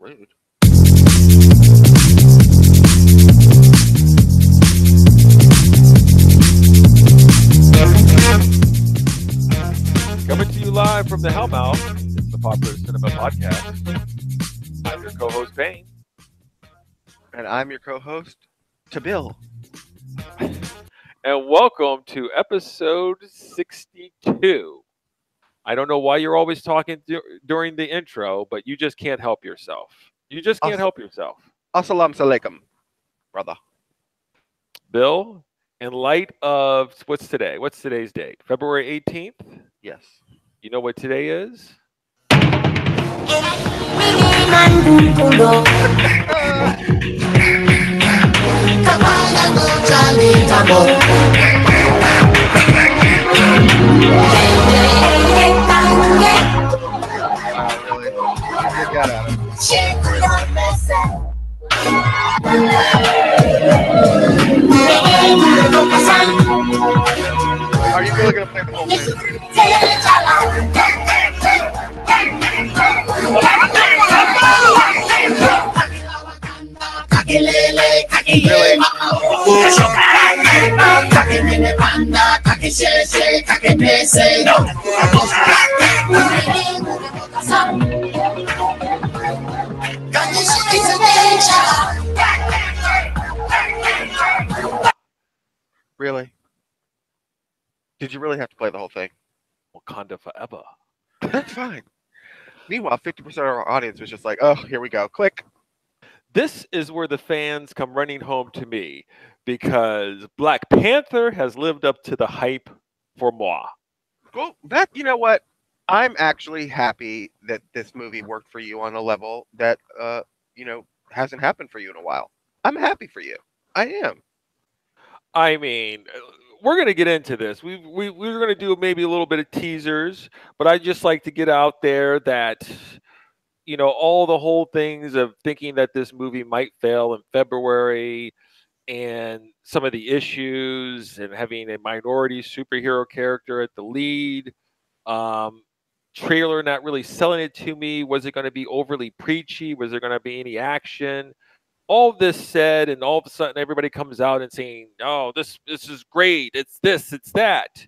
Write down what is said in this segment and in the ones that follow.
Rude. Coming to you live from the Hellmouth. It's the Popular Cinema Podcast. I'm your co-host, Bane. And I'm your co-host, Tabil. And welcome to episode 62. I don't know why you're always talking during the intro, but you just can't help yourself. You just can't help yourself. Assalamu alaikum, brother. Bill, in light of what's today? What's today's date? February 18th? Yes. You know what today is? Really? Get that out of Are you really going to play the whole thing? Really? Did you really have to play the whole thing? Wakanda forever. That's fine. Meanwhile, 50% of our audience was just like, oh, here we go. Click. This is where the fans come running home to me because Black Panther has lived up to the hype for moi. Well, you know what? I'm actually happy that this movie worked for you on a level that, hasn't happened for you in a while. I'm happy for you. I am. I mean, we're going to get into this. We're going to do maybe a little bit of teasers, but I just like to get out there that, all the whole things of thinking that this movie might fail in February and some of the issues and having a minority superhero character at the lead. Trailer not really selling it to me. Was it going to be overly preachy? Was there going to be any action? All this said, and all of a sudden everybody comes out and saying, "Oh, this is great. It's this, it's that."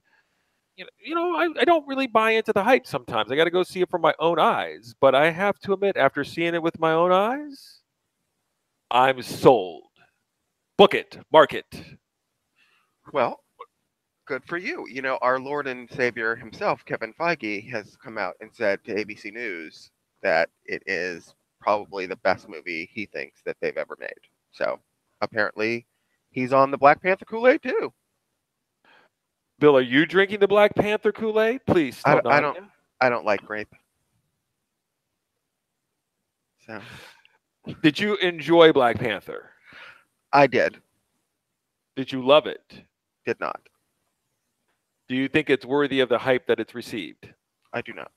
I don't really buy into the hype sometimes. I got to go see it from my own eyes. But I have to admit, after seeing it with my own eyes, I'm sold. Book it, mark it. Well, good for you. Our Lord and Savior himself, Kevin Feige, has come out and said to ABC News that it is probably the best movie he thinks that they've ever made. So apparently he's on the Black Panther Kool-Aid too. Bill, are you drinking the Black Panther Kool-Aid? Please tell Nadia. I don't like grape. So Did you enjoy Black Panther? I did. Did you love it? Did not. Do you think it's worthy of the hype that it's received? I do not.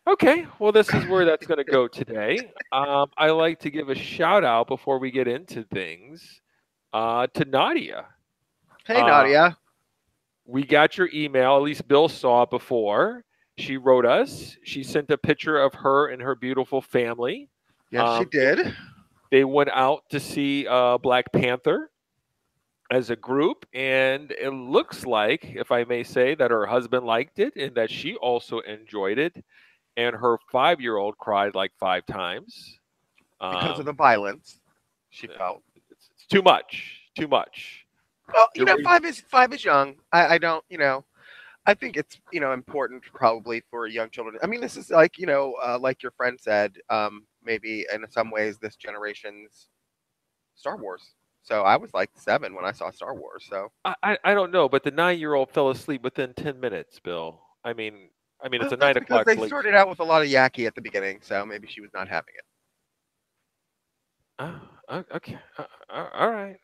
Okay, well, this is where that's going to go today. I like to give a shout out before we get into things to Nadia. Hey, Nadia. We got your email. At least Bill saw it before. She wrote us. She sent a picture of her and her beautiful family. Yes, she did. They went out to see Black Panther as a group, and it looks like, if I may say, that her husband liked it and that she also enjoyed it. And her 5-year-old cried like 5 times. Because of the violence, she felt. It's too much. Too much. Well, 5 is young. I don't, I think it's, important probably for young children. I mean, this is like, like your friend said, maybe in some ways this generation's Star Wars. So I was like 7 when I saw Star Wars. So I don't know, but the 9-year-old fell asleep within 10 minutes, Bill. I mean, it's a 9 o'clock. Because they started out with a lot of yaki at the beginning, so maybe she was not having it. Okay. All right.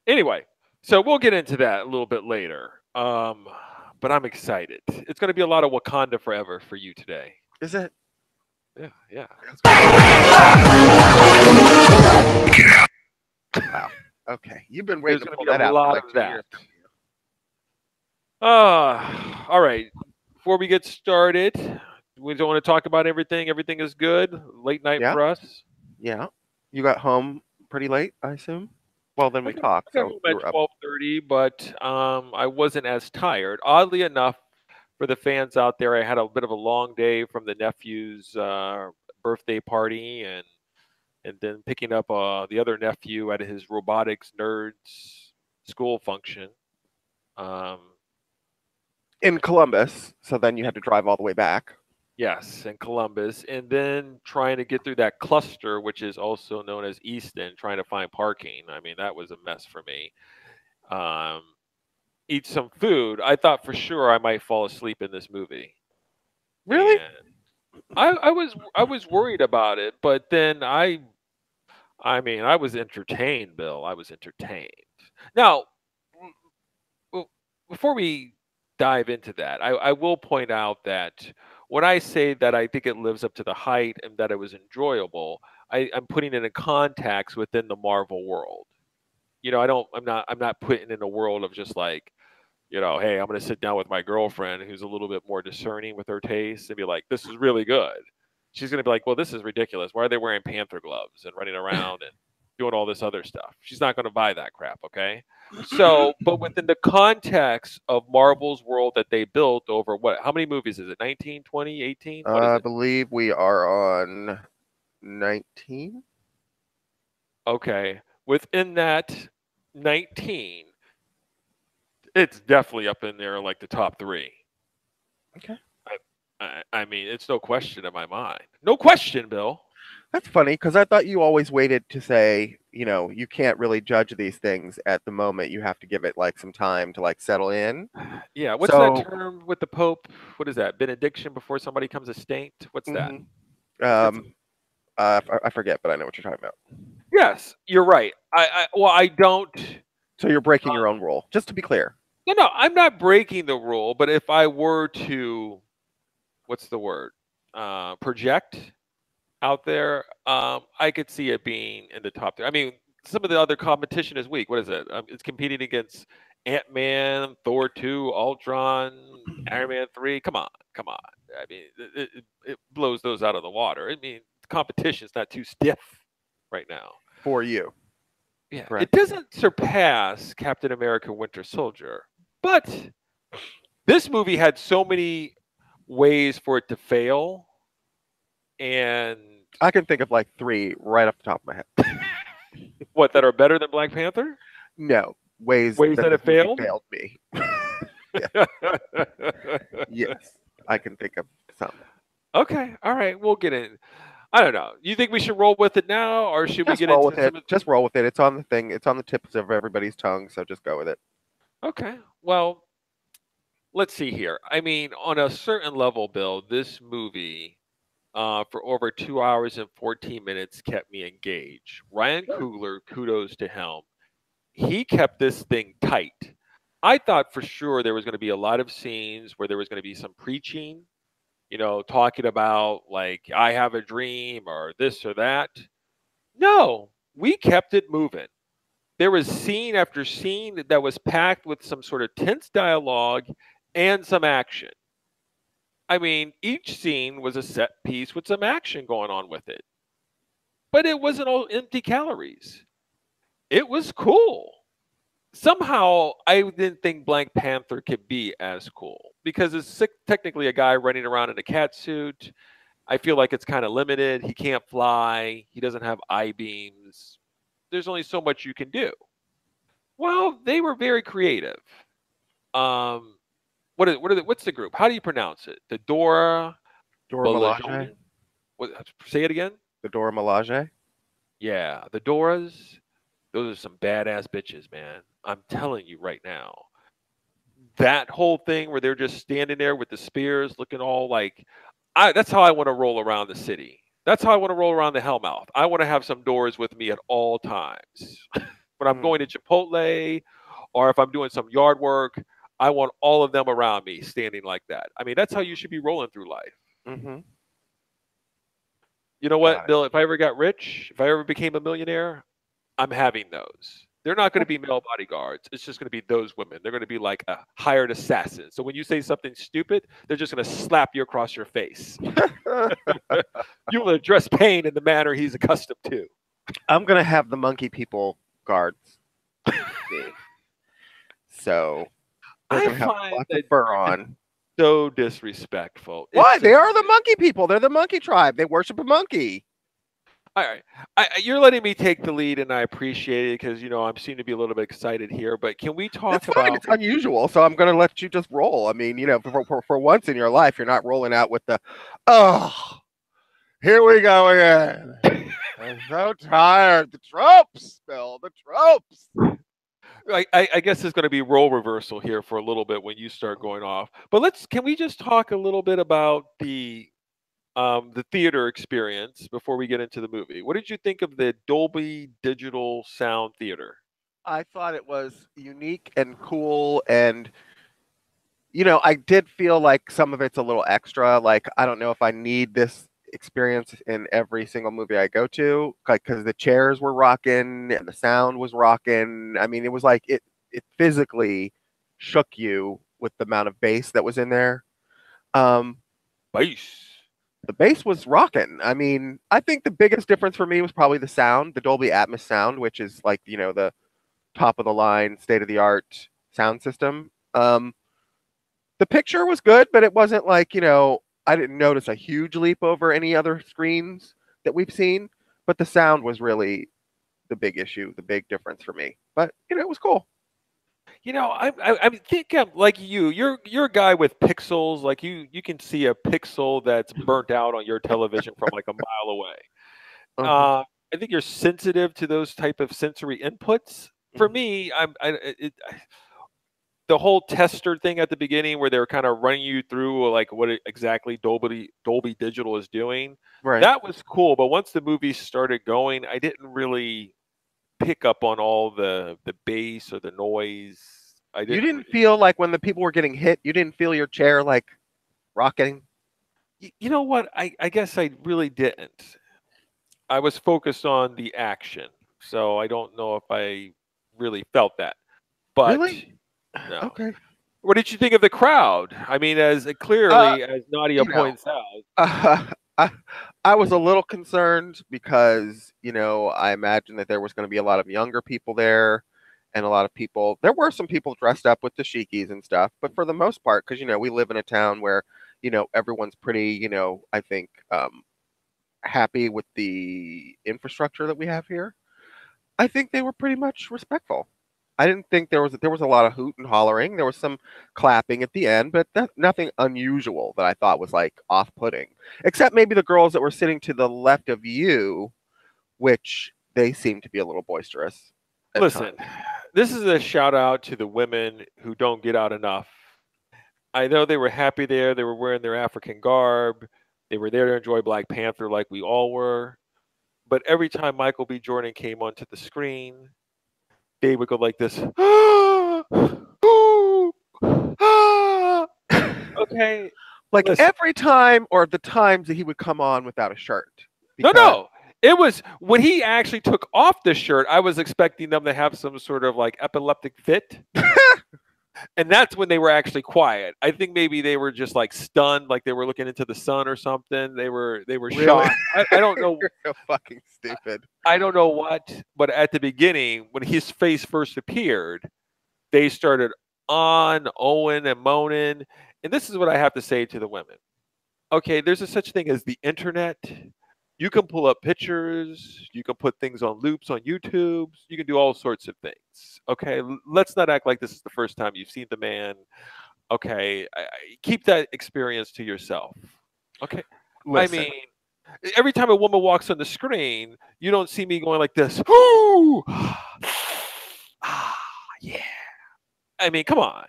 Anyway, so we'll get into that a little bit later. But I'm excited. It's going to be a lot of Wakanda forever for you today. Is it? Yeah. Wow. Okay. You've been waiting to pull that out. A lot of that. All right. Before we get started, We don't want to talk about everything. Everything is good. Late night Yeah, for us. yeah. You got home pretty late, I assume. Well, then we talked, I got so home you at were up. 12:30, but I wasn't as tired. Oddly enough, for the fans out there, I had a bit of a long day from the nephew's birthday party, and then picking up the other nephew at his robotics nerds school function. Um, In Columbus, so then you had to drive all the way back. yes, in Columbus, and then trying to get through that cluster, which is also known as Easton, trying to find parking. I mean, that was a mess for me. Um, Eat some food. I thought for sure I might fall asleep in this movie, Really? and I was worried about it, but then I mean I was entertained, Bill. I was entertained. Now, w- before we dive into that, I will point out that when I say that I think it lives up to the hype and that it was enjoyable, I'm putting it in context within the Marvel world. I'm not putting in a world of just like, hey, I'm going to sit down with my girlfriend who's a little bit more discerning with her taste and be like, this is really good. She's going to be like, well, this is ridiculous. Why are they wearing panther gloves and running around and doing all this other stuff? She's not going to buy that crap, okay? So, but within the context of Marvel's world that they built over what, how many movies is it? 19, 20, 18? What is I it? believe we are on 19. Okay. Within that 19, it's definitely up in there like the top three. Okay. I mean, it's no question in my mind. No question, Bill. That's funny because I thought you always waited to say, you can't really judge these things at the moment. You have to give it like some time to like settle in. Yeah, what's that So, term with the Pope? What is that? Benediction before somebody comes a saint? What's that? mhm. It's um, I forget, but I know what you're talking about. yes, you're right. I don't. So you're breaking your own rule, just to be clear. No, I'm not breaking the rule. But if I were to, what's the word? Project out there, I could see it being in the top three. I mean, some of the other competition is weak. What is it? It's competing against Ant Man, Thor 2, Ultron, Iron Man 3. Come on, come on. I mean, it blows those out of the water. I mean, competition's not too stiff right now. For you, Yeah, it correct? doesn't surpass Captain America: Winter Soldier, but this movie had so many ways for it to fail, and I can think of like three right off the top of my head. what that are better than Black Panther? No, ways Ways that that this it movie failed? failed me. Yeah, yes, I can think of some. Okay, all right, we'll get in. I don't know. You think we should roll with it now, or should we Just get roll into with it. some of? Just roll with it. It's on the thing. It's on the tips of everybody's tongue. So just go with it. Okay, well, let's see here. I mean, on a certain level, Bill, this movie, for over 2 hours and 14 minutes, kept me engaged. Ryan Coogler, kudos to him. He kept this thing tight. I thought for sure there was going to be a lot of scenes where there was going to be some preaching, talking about like I have a dream or this or that. No, we kept it moving. There was scene after scene that was packed with some sort of tense dialogue and some action. I mean, each scene was a set piece with some action going on with it. But it wasn't all empty calories. It was cool. Somehow, I didn't think Black Panther could be as cool because it's technically a guy running around in a cat suit. I feel like it's kind of limited. He can't fly. He doesn't have eye beams. There's only so much you can do. Well, they were very creative. Um, what's the group? How do you pronounce it? The Dora Dora Milaje. Milaje? What, say it again. The Dora Milaje. Yeah, the Doras. Those are some badass bitches, man. I'm telling you right now. That whole thing where they're just standing there with the spears, looking all like, that's how I want to roll around the city. That's how I want to roll around the Hellmouth. I want to have some doors with me at all times. When I'm Mm, going to Chipotle or if I'm doing some yard work, I want all of them around me standing like that. I mean, that's how you should be rolling through life. mm-hmm. You know what, Got it. Bill? If I ever got rich, if I ever became a millionaire, I'm having those. They're not going to be male bodyguards. It's just going to be those women. They're going to be like a hired assassin. So when you say something stupid, they're just going to slap you across your face. You will address pain in the manner he's accustomed to. I'm gonna have the monkey people guards. Me. So they're I gonna have find lots of that fur on. so disrespectful. Why? It's They just, are the monkey people. They're the monkey tribe. They worship a monkey. all right. You're letting me take the lead, and I appreciate it because I'm seem to be a little bit excited here. But can we It's talk fine. about? It's unusual, so I'm gonna let you just roll. I mean, for once in your life, you're not rolling out with the, oh, here we go again. I'm so tired. The tropes, Bill. The tropes. I guess it's going to be role reversal here for a little bit when you start going off. But can we just talk a little bit about the theater experience before we get into the movie? What did you think of the Dolby Digital Sound Theater? I thought it was unique and cool, and I did feel like some of it's a little extra. Like, I don't know if I need this experience in every single movie I go to, like, because the chairs were rocking and the sound was rocking. I mean, it was like it physically shook you with the amount of bass that was in there. Um, Bass. the bass was rocking. I mean, I think the biggest difference for me was probably the sound, the Dolby Atmos sound, which is like, the top of the line, state of the art sound system. The picture was good, but it wasn't like, I didn't notice a huge leap over any other screens that we've seen. But the sound was really the big issue, the big difference for me. But, it was cool. I think I'm like you. You're a guy with pixels. Like you can see a pixel that's burnt out on your television from like a mile away. Uh-huh. I think you're sensitive to those type of sensory inputs. For me, the whole tester thing at the beginning where they were kind of running you through like what exactly Dolby Digital is doing. Right. That was cool, but once the movie started going, I didn't really pick up on all the bass or the noise. I You didn't. didn't feel like when the people were getting hit, you didn't feel your chair like rocking? You know what? I guess I really didn't. I was focused on the action, so I don't know if I really felt that. But Really? no. Okay. What did you think of the crowd? I mean, as Uh, clearly as Nadia you know, points out. uh, I, I was a little concerned because, I imagined that there was going to be a lot of younger people there and a lot of people. There were some people dressed up with dashikis and stuff, but for the most part, because, we live in a town where, everyone's pretty, I think, happy with the infrastructure that we have here. I think they were pretty much respectful. I didn't think there was a lot of hoot and hollering. There was some clapping at the end, but nothing unusual that I thought was like off-putting. Except maybe the girls that were sitting to the left of you, which they seemed to be a little boisterous at Listen, times. this is a shout out to the women who don't get out enough. I know they were happy there. They were wearing their African garb. They were there to enjoy Black Panther like we all were. But every time Michael B. Jordan came onto the screen, they would go like this. Okay, Like listen. every time, or the times that he would come on without a shirt, No, because no. It was when he actually took off the shirt, I was expecting them to have some sort of like epileptic fit. And that's when they were actually quiet. I think maybe they were just like stunned, like they were looking into the sun or something. They were really, shocked. I don't know. you're so fucking stupid. I don't know what, but at the beginning, when his face first appeared, they started on Owen and moaning. And this is what I have to say to the women. Okay, there's a such thing as the internet. You can pull up pictures, you can put things on loops on YouTube, you can do all sorts of things. Okay, let's not act like this is the first time you've seen the man. Okay, keep that experience to yourself. Okay, I Listen, mean, every time a woman walks on the screen, you don't see me going like this. Ooh, ah, yeah. I mean, come on,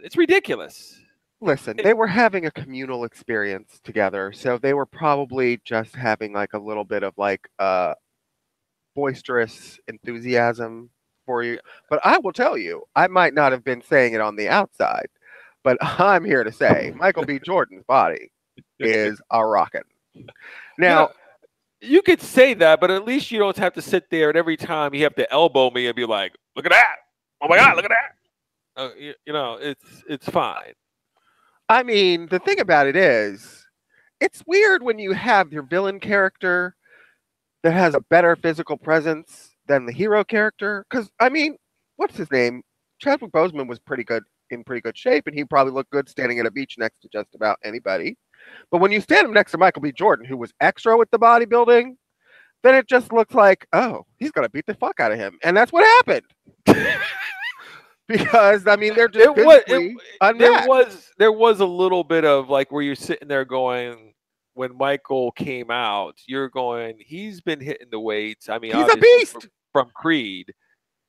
it's ridiculous. listen, they were having a communal experience together, so they were probably just having like a little bit of like boisterous enthusiasm for you. But I will tell you, I might not have been saying it on the outside, but I'm here to say Michael B. Jordan's body is a rockin'. You know, Now, You could say that, but at least you don't have to sit there and every time you have to elbow me and be like, "Look at that! Oh my God, look at that!" You know, it's fine. I mean, the thing about it is, it's weird when you have your villain character that has a better physical presence than the hero character. Because I mean, what's his name? Chadwick Boseman was pretty good in pretty good shape, and he probably looked good standing at a beach next to just about anybody. But when you stand him next to Michael B. Jordan, who was extra with the bodybuilding, then it just looks like, oh, he's gonna beat the fuck out of him, and that's what happened. Because I mean, they're just physically unmatched. there was a little bit of like where you're sitting there going when Michael came out, you're going, he's been hitting the weights. I mean, He's a obviously beast. from Creed,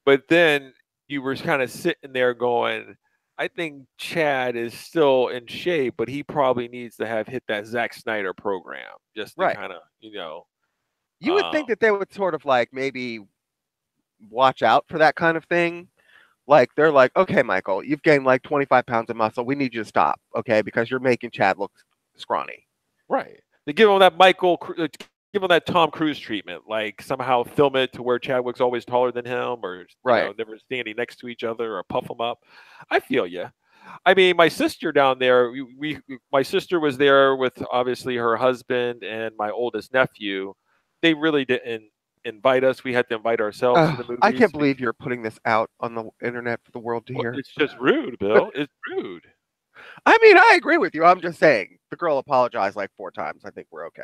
but then you were kind of sitting there going, I think Chad is still in shape, but he probably needs to have hit that Zack Snyder program just to Right. kind of, you know, You would think that they would sort of like maybe watch out for that kind of thing. Like they're like, okay, Michael, you've gained like 25 pounds of muscle. We need you to stop, okay, because you're making Chad look scrawny. right. They give him that Tom Cruise treatment, like somehow film it to where Chadwick's always taller than him, or Right. never standing next to each other, or puff them up. I feel you. I mean, my sister down there, my sister was there with obviously her husband and my oldest nephew. They really didn't invite us. We had to invite ourselves to the I can't movies. believe you're putting this out on the internet for the world to Well, hear. it's just rude, Bill. It's rude. I mean, I agree with you. I'm just saying the girl apologized like 4 times. I think we're okay.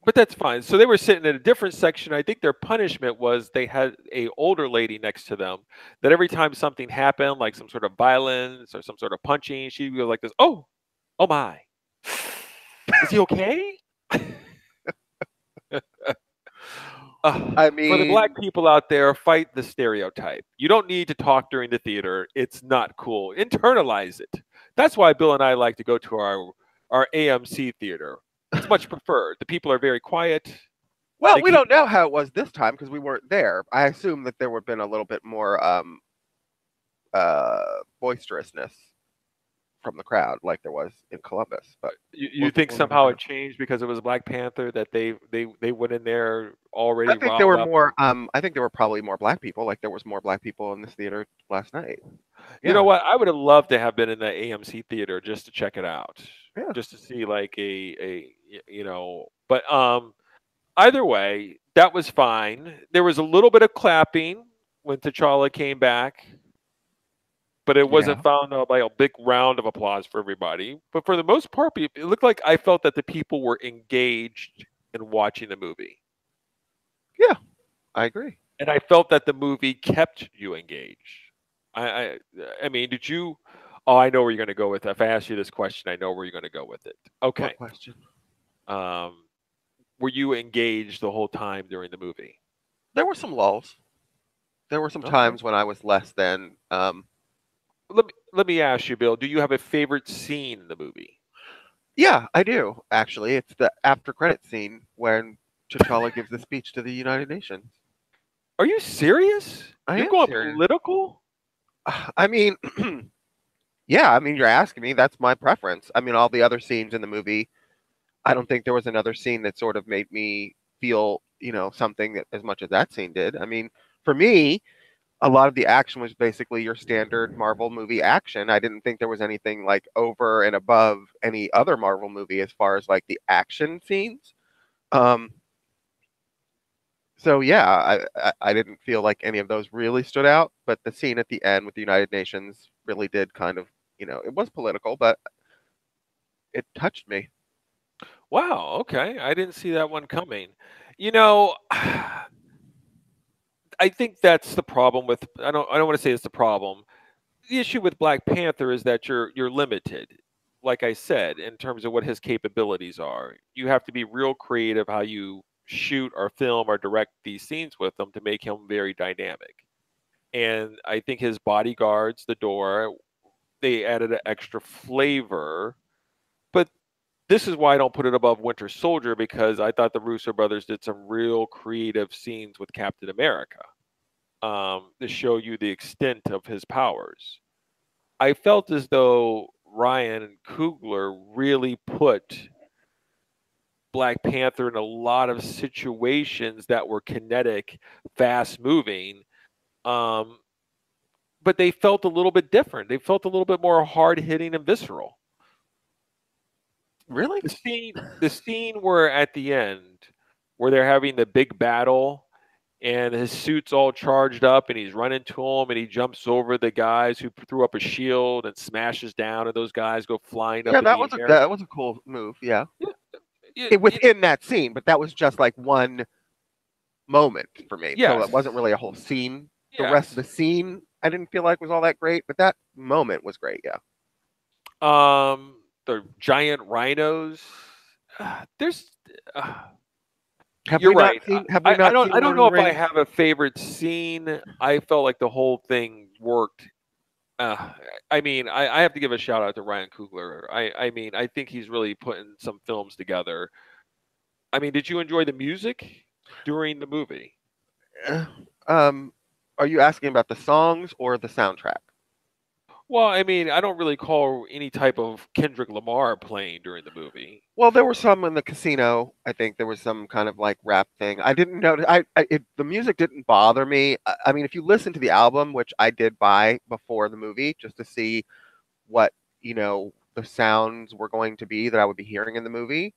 But that's fine. So they were sitting in a different section. I think their punishment was they had a older lady next to them that every time something happened, like some sort of violence or some sort of punching, she'd go like this, "Oh, oh my. Is he okay?" I For the black mean, people out there, fight the stereotype. You don't need to talk during the theater. It's not cool. Internalize it. That's why Bill and I like to go to our AMC theater. It's much preferred. The people are very quiet. well, They we keep don't know how it was this time because we weren't there. I assume that there would have been a little bit more boisterousness from the crowd, like there was in Columbus. But you think we'll never somehow know. it changed because it was Black Panther that they went in there already I think there riled were up. more. I think there were probably more black people. Like there was more black people in this theater last night. You know Yeah, what? I would have loved to have been in the AMC theater just to check it out, yeah. just to see like But either way, that was fine. There was a little bit of clapping when T'Challa came back, but it wasn't Yeah. found out by a big round of applause for everybody. But for the most part, it looked like I felt that the people were engaged in watching the movie. Yeah, I agree. And I felt that the movie kept you engaged. I, I, I mean, did you? Oh, I know where you're going to go with it. If I ask you this question, I know where you're going to go with it. What Okay. question? Um, were you engaged the whole time during the movie? There were some lulls. There were some Okay. times when I was less than. Let me ask you, Bill. Do you have a favorite scene in the movie? Yeah, I do actually. It's the after credit scene when T'Challa gives the speech to the United Nations. Are you serious? I You're am going serious. political? I mean, yeah. I mean, you're asking me. That's my preference. I mean, all the other scenes in the movie. I don't think there was another scene that sort of made me feel, something that, as much as that scene did. I mean, for me, a lot of the action was basically your standard Marvel movie action. I didn't think there was anything like over and above any other Marvel movie as far as like the action scenes. Um, so yeah, I didn't feel like any of those really stood out, but the scene at the end with the United Nations really did kind of, it was political, but it touched me. Wow. Okay. I didn't see that one coming. You know, I think that's the problem with. I don't want to say it's the problem. The issue with Black Panther is that you're limited. Like I said, in terms of what his capabilities are, you have to be real creative how you shoot or film or direct these scenes with him to make him very dynamic. And I think his bodyguards, the door, they added an extra flavor. But this is why I don't put it above Winter Soldier because I thought the Russo brothers did some real creative scenes with Captain America to show you the extent of his powers. I felt as though Ryan Coogler really put Black Panther in a lot of situations that were kinetic, fast moving. Um, but they felt a little bit different. They felt a little bit more hard hitting and visceral. Really? The scene where at the end, where they're having the big battle, and his suit's all charged up, and he's running to him, and he jumps over the guys who threw up a shield and smashes down, and those guys go flying Yeah, up in the air. that was a cool move. Yeah, Yeah, yeah, within that scene, but that was just like one moment for me. So yes, it wasn't really a whole scene. The rest of yes. the scene, I didn't feel like was all that great, but that moment was great. Yeah. The giant rhinos. There's. Have You're we not right. seen? Have we I not don't seen I Lord don't of know the if I Rings? have a favorite scene. I felt like the whole thing worked. Uh, I mean, I have to give a shout out to Ryan Coogler. I mean, I think he's really putting some films together. I mean, did you enjoy the music during the movie? Uh, Um, are you asking about the songs or the soundtrack? Well, I mean, I don't really call any type of Kendrick Lamar playing during the movie. Well, there were some in the casino. I think there was some kind of like rap thing. I didn't notice. The music didn't bother me. I mean, if you listen to the album, which I did buy before the movie, just to see what the sounds were going to be that I would be hearing in the movie.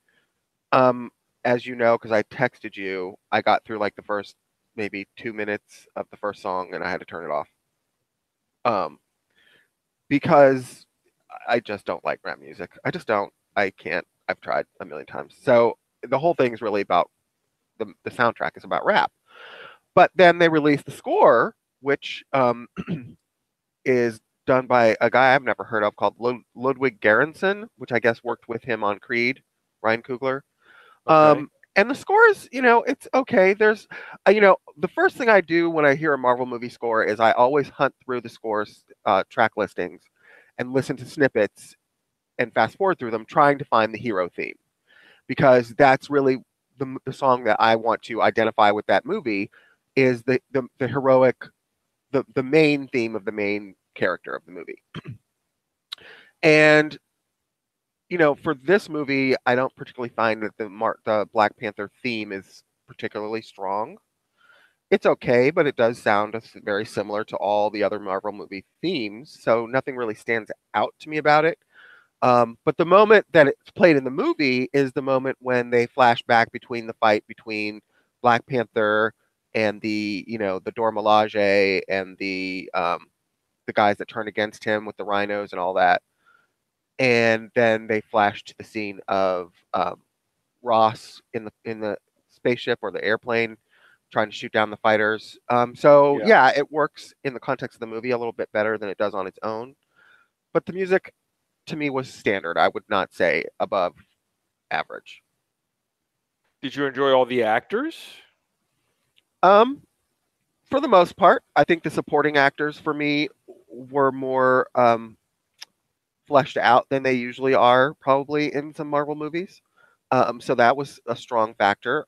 Um, as you know, because I texted you, I got through like the first maybe 2 minutes of the first song, and I had to turn it off. Um, because I just don't like rap music. I just don't. I can't. I've tried a million times. So the whole thing is really about the soundtrack is about rap. But then they released the score, which is done by a guy I've never heard of called Ludwig Göransson, which I guess worked with him on Creed, Ryan Coogler. Okay. And the score is, it's okay. There's, the first thing I do when I hear a Marvel movie score is I always hunt through the scores track listings and listen to snippets and fast forward through them, trying to find the hero theme because that's really the song that I want to identify with that movie is the heroic, the main theme of the main character of the movie. And for this movie, I don't particularly find that the Black Panther theme is particularly strong. It's okay, but it does sound very similar to all the other Marvel movie themes, so nothing really stands out to me about it. But the moment that it's played in the movie is the moment when they flash back between the fight between Black Panther and the Dora Milaje and the guys that turned against him with the rhinos and all that. And then they flash to the scene of Ross in the spaceship or the airplane trying to shoot down the fighters. So Yeah. yeah, it works in the context of the movie a little bit better than it does on its own. But the music to me was standard. I would not say above average. Did you enjoy all the actors? Um, for the most part, I think the supporting actors for me were more fleshed out than they usually are, probably in some Marvel movies. So that was a strong factor.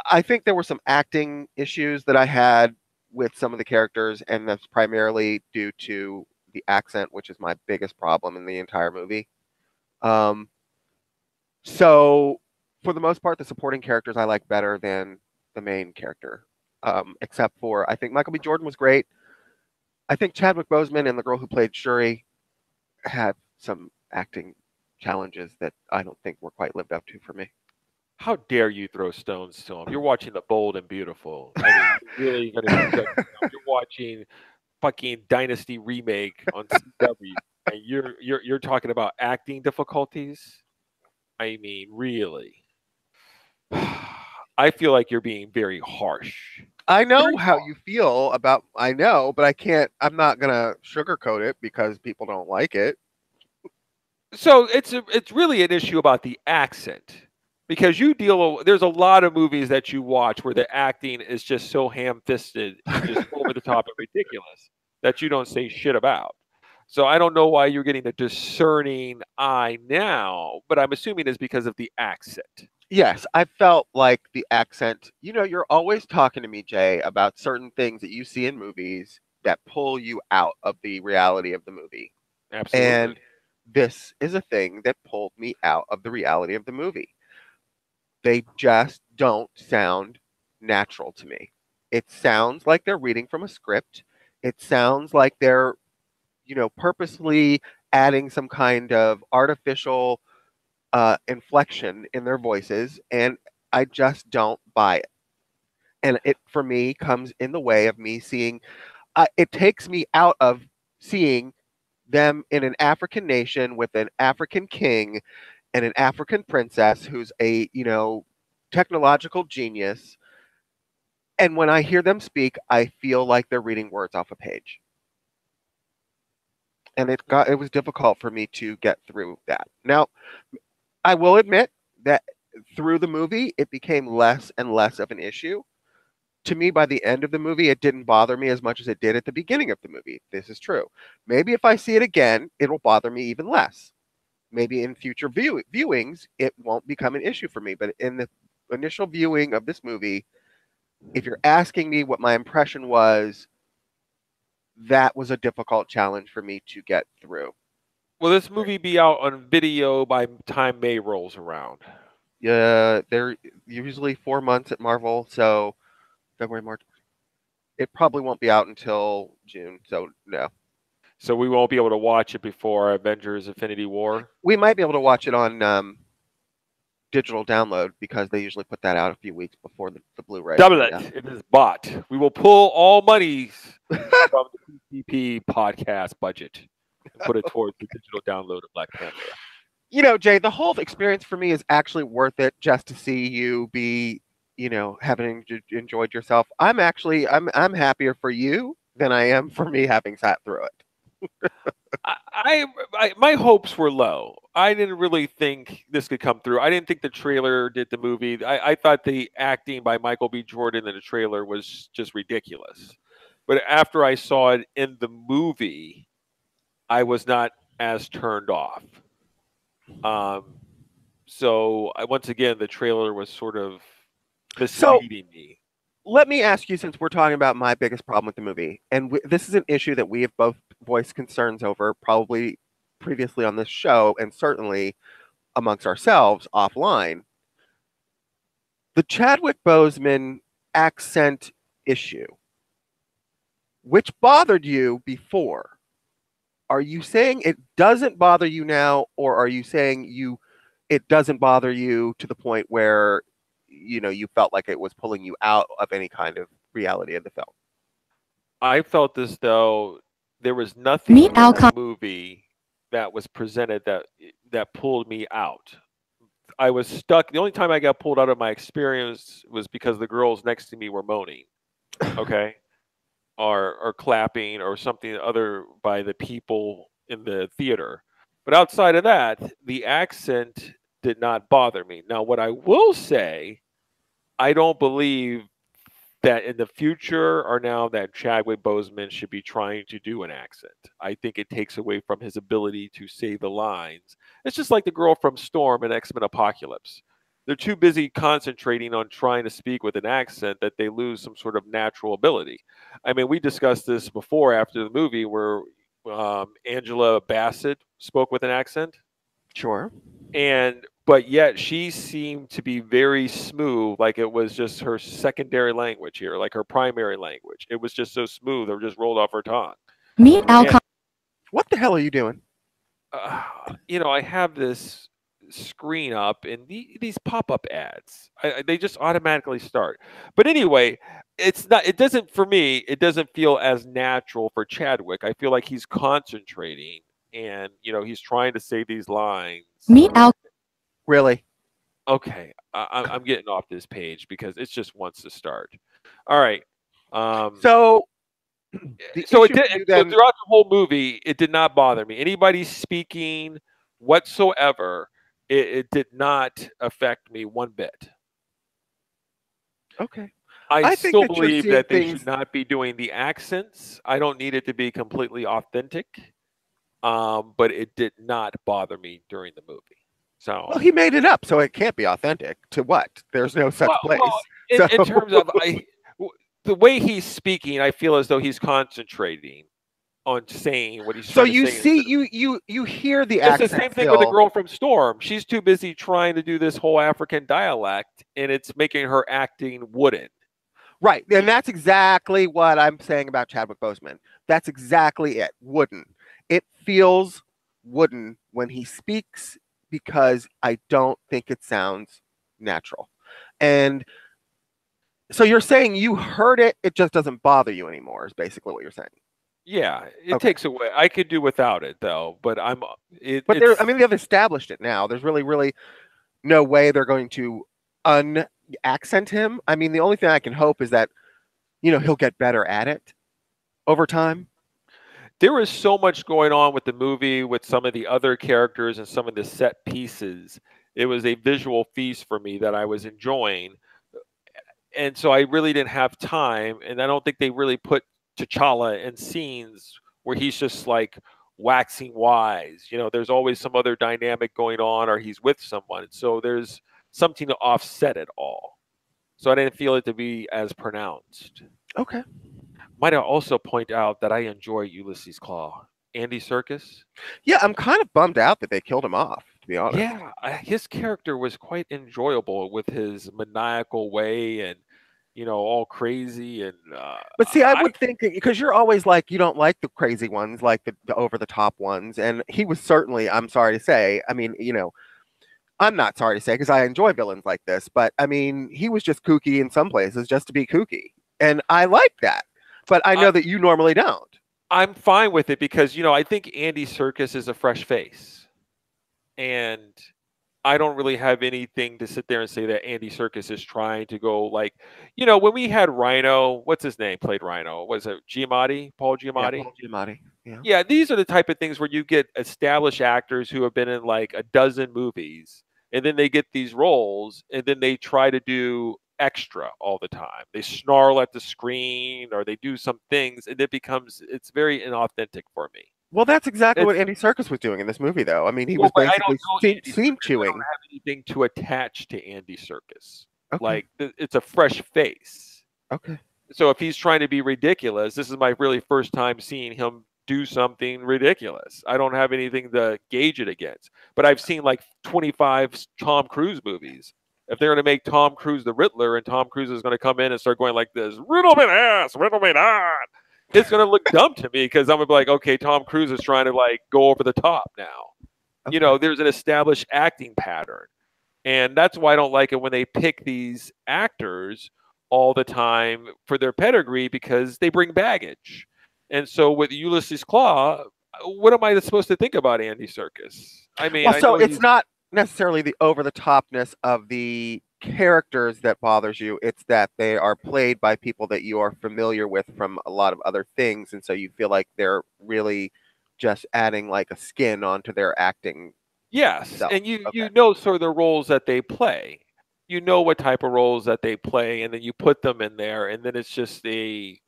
I think there were some acting issues that I had with some of the characters, and that's primarily due to the accent, which is my biggest problem in the entire movie. Um, so, for the most part, the supporting characters I like better than the main character, except for I think Michael B. Jordan was great. I think Chadwick Boseman and the girl who played Shuri had some acting challenges that I don't think were quite lived up to for me. How dare you throw stones to him? You're watching The Bold and Beautiful. I mean, you're really going to be judging them. You're watching fucking Dynasty remake on CW, and you're talking about acting difficulties. I mean, really. I feel like you're being very harsh. I know Very how harsh. you feel about I know, but I can't I'm not gonna sugarcoat it because people don't like it. So it's really an issue about the accent because there's a lot of movies that you watch where the acting is just so ham-fisted and just over the top and ridiculous that you don't say shit about. So I don't know why you're getting a discerning eye now, but I'm assuming it's because of the accent. Yes, I felt like the accent, you're always talking to me, Jay, about certain things that you see in movies that pull you out of the reality of the movie. Absolutely. And this is a thing that pulled me out of the reality of the movie. They just don't sound natural to me. It sounds like they're reading from a script. It sounds like they're, purposely adding some kind of artificial inflection in their voices, and I just don't buy it. And it, for me, comes in the way of me seeing. It takes me out of seeing them in an African nation with an African king and an African princess who's a technological genius. And when I hear them speak, I feel like they're reading words off a page. And it was difficult for me to get through that. Now, I will admit that through the movie, it became less and less of an issue. To me, by the end of the movie, it didn't bother me as much as it did at the beginning of the movie. This is true. Maybe if I see it again, it'll bother me even less. Maybe in future viewings, it won't become an issue for me. But in the initial viewing of this movie, if you're asking me what my impression was, that was a difficult challenge for me to get through. Will this movie be out on video by the time May rolls around? Yeah, they're usually 4 months at Marvel, so February, March. It probably won't be out until June, so no. So we won't be able to watch it before Avengers: Infinity War? We might be able to watch it on digital download because they usually put that out a few weeks before the Blu-ray. Double it. It is bought. We will pull all monies from the PPP podcast budget and put it towards the digital download of Black Panther. Jay, the whole experience for me is actually worth it just to see you be, having enjoyed yourself. I'm happier for you than I am for me having sat through it. My hopes were low. I didn't really think this could come through. I didn't think the trailer did the movie. I thought the acting by Michael B. Jordan in the trailer was just ridiculous. But after I saw it in the movie, I was not as turned off. So once again, the trailer was sort of misleading me. Let me ask you, since we're talking about my biggest problem with the movie, and this is an issue that we have both voiced concerns over, probably previously on this show, and certainly amongst ourselves offline. The Chadwick Boseman accent issue, which bothered you before. Are you saying it doesn't bother you now, or are you saying it doesn't bother you to the point where you felt like it was pulling you out of any kind of reality of the film? I felt as though there was nothing in the movie that was presented that pulled me out. I was stuck. The only time I got pulled out of my experience was because the girls next to me were moaning, okay, or clapping or something other by the people in the theater. But outside of that, the accent did not bother me. Now, what I will say, I don't believe that in the future or now that Chadwick Boseman should be trying to do an accent. I think it takes away from his ability to say the lines. It's just like the girl from Storm in X-Men Apocalypse. They're too busy concentrating on trying to speak with an accent that they lose some sort of natural ability. I mean, we discussed this before after the movie where Angela Bassett spoke with an accent. Sure. But yet she seemed to be very smooth, like it was just her secondary language here, like her primary language. It was just so smooth, it just rolled off her tongue. Meet Alcon. What the hell are you doing? I have this screen up, and these pop-up ads, they just automatically start. But anyway, it's not. It doesn't for me. It doesn't feel as natural for Chadwick. I feel like he's concentrating, and he's trying to say these lines. Meet Alcon. Really? Okay, I'm getting off this page because it just wants to start. All right. So throughout the whole movie, it did not bother me. Anybody speaking whatsoever, it did not affect me one bit. Okay. I still believe that they should not be doing the accents. I don't need it to be completely authentic, but it did not bother me during the movie. So he made it up, so it can't be authentic. To what? There's no such place. In terms of the way he's speaking, I feel as though he's concentrating. on saying what he's So trying to you say. see, you hear the It's the accent same thing with the still. girl from Storm. She's too busy trying to do this whole African dialect, and it's making her acting wooden. Right. And that's exactly what I'm saying about Chadwick Boseman. That's exactly it. Wooden. It feels wooden when he speaks because I don't think it sounds natural. And so you're saying you heard it, it just doesn't bother you anymore, is basically what you're saying. Yeah, it Okay. takes away. I could do without it though, but But it's I mean, they've established it now. There's really no way they're going to un-accent him. I mean, the only thing I can hope is that, he'll get better at it over time. there is so much going on with the movie with some of the other characters and some of the set pieces. It was a visual feast for me that I was enjoying. And so I really didn't have time, and I don't think they really put T'Challa in scenes where he's just like waxing wise. There's always some other dynamic going on, or he's with someone. So there's something to offset it all. So I didn't feel it to be as pronounced. Okay. Might I also point out that I enjoy Ulysses Claw, Andy Serkis. Yeah, I'm kind of bummed out that they killed him off, to be honest. Yeah, his character was quite enjoyable with his maniacal way and all crazy and But see, I would think because you're always like you don't like the crazy ones, like the over the top ones, and he was certainly. I'm sorry to say. I mean, I'm not sorry to say because I enjoy villains like this, but I mean, he was just kooky in some places just to be kooky, and I like that. But I know that you normally don't. I'm fine with it because I think Andy Serkis is a fresh face, and I don't really have anything to sit there and say that Andy Serkis is trying to go like, when we had Rhino, what's his name played Rhino? Was it Giamatti? Paul Yeah, Giamatti? Paul Giamatti. Yeah. Yeah, these are the type of things where you get established actors who have been in like a dozen movies, and then they get these roles, and then they try to do extra all the time. They snarl at the screen or they do some things, and it's very inauthentic for me. Well, that's exactly what It's Andy Serkis was doing in this movie, though. I mean, he Well, was but I don't basically know Andy scene Serkis. I don't chewing. have anything to attach to Andy Serkis. Okay. Like it's a fresh face. Okay. So if he's trying to be ridiculous, this is my really first time seeing him do something ridiculous. I don't have anything to gauge it against. But I've seen like 25 Tom Cruise movies. If they're going to make Tom Cruise the Riddler and Tom Cruise is going to come in and start going like this, riddle me ass, riddle me not, it's going to look dumb to me because I'm going to be like, okay, Tom Cruise is trying to like go over the top now. Okay. There's an established acting pattern. And that's why I don't like it when they pick these actors all the time for their pedigree because they bring baggage. And so with Ulysses Claw, what am I supposed to think about Andy Serkis? I mean, well, so it's not necessarily the over the topness of the characters that bothers you. It's that they are played by people that you are familiar with from a lot of other things. And so you feel like they're really just adding like a skin onto their acting. Yes. self. And you Okay. know sort of the roles that they play. You know what type of roles that they play, and then you put them in there, and then it's just a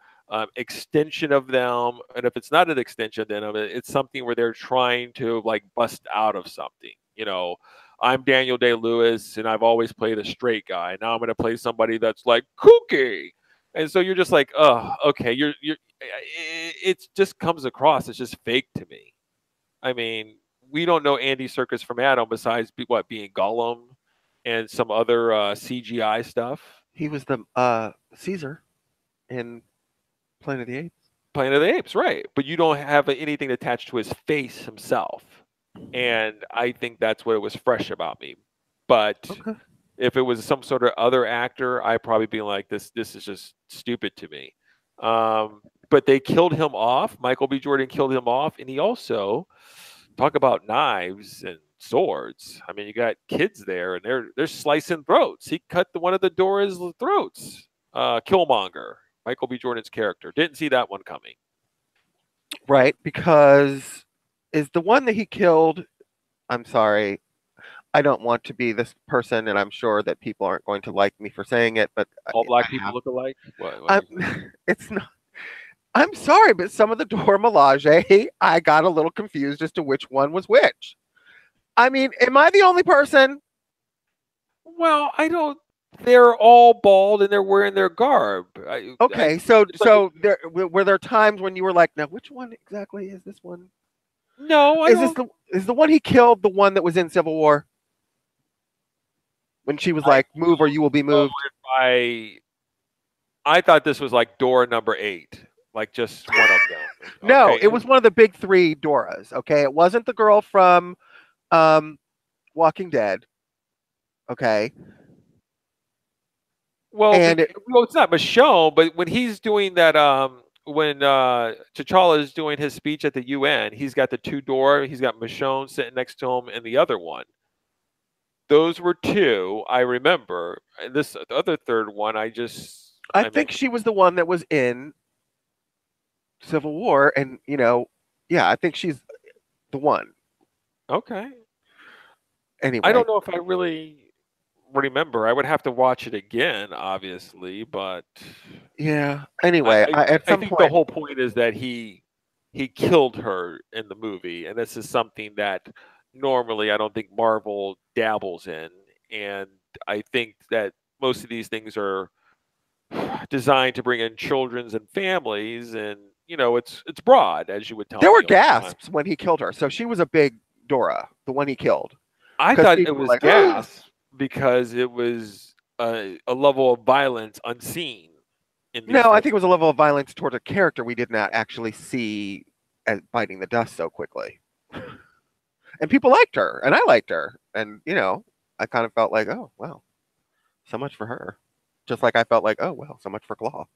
extension of them. And if it's not an extension, then it's something where they're trying to like bust out of something. I'm Daniel Day-Lewis, and I've always played a straight guy. Now I'm going to play somebody that's like kooky, and so you're just like, oh, okay, it just comes across as just fake to me. I mean, we don't know Andy Serkis from Adam besides being Gollum and some other CGI stuff. He was the Caesar in Planet of the Apes. Planet of the Apes, right? But you don't have anything attached to his face himself, and I think that's what was fresh about me. But Okay. if it was some sort of other actor, I'd probably be like, this is just stupid to me. But they killed him off. Michael B. Jordan killed him off, and he also talk about knives and swords. I mean, you got kids there, and they're slicing throats. He cut one of the Dora's throats. Killmonger, Michael B. Jordan's character, didn't see that one coming. Right, because is the one that he killed. I'm sorry. I don't want to be this person, and I'm sure that people aren't going to like me for saying it, but All black people look alike. it's not. I'm sorry, but some of the Dora Milaje, I got a little confused as to which one was which. I mean, am I the only person? Well, I don't they're all bald and they're wearing their garb. Okay, so it's like were there times when you were like, now which one exactly is this one? no, I don't. Is the one he killed the one that was in Civil War when she was I like, "Move or you will be know moved"? if I thought this was like door number 8, like just one of them. No, Okay, it was one of the big three Doras. Okay, it wasn't the girl from um, Walking Dead. Okay, well, and well, it's not Michonne, but when he's doing that, when T'Challa is doing his speech at the UN, he's got the two door. He's got Michonne sitting next to him, and the other one. Those were two I remember. And this the other third one, I I mean, think she was the one that was in Civil War, and yeah, I think she's the one. okay. I Anyway, don't know if I really remember. I would have to watch it again, obviously, but yeah. Anyway, at I some think the point, whole point is that he killed her in the movie, and this is something that normally I don't think Marvel dabbles in, and I think that most of these things are designed to bring in children's and families, and it's broad, as you would tell there were me all the time. gasps when he killed her. So she was a big Dora, the one he killed, I because thought it people were was like, gas because it was a level of violence unseen in no, these I types. think it was a level of violence toward a character we did not actually see as biting the dust so quickly. And people liked her, and I liked her, and I kind of felt like, oh well, so much for her. Just like I felt like, oh well, so much for Claw.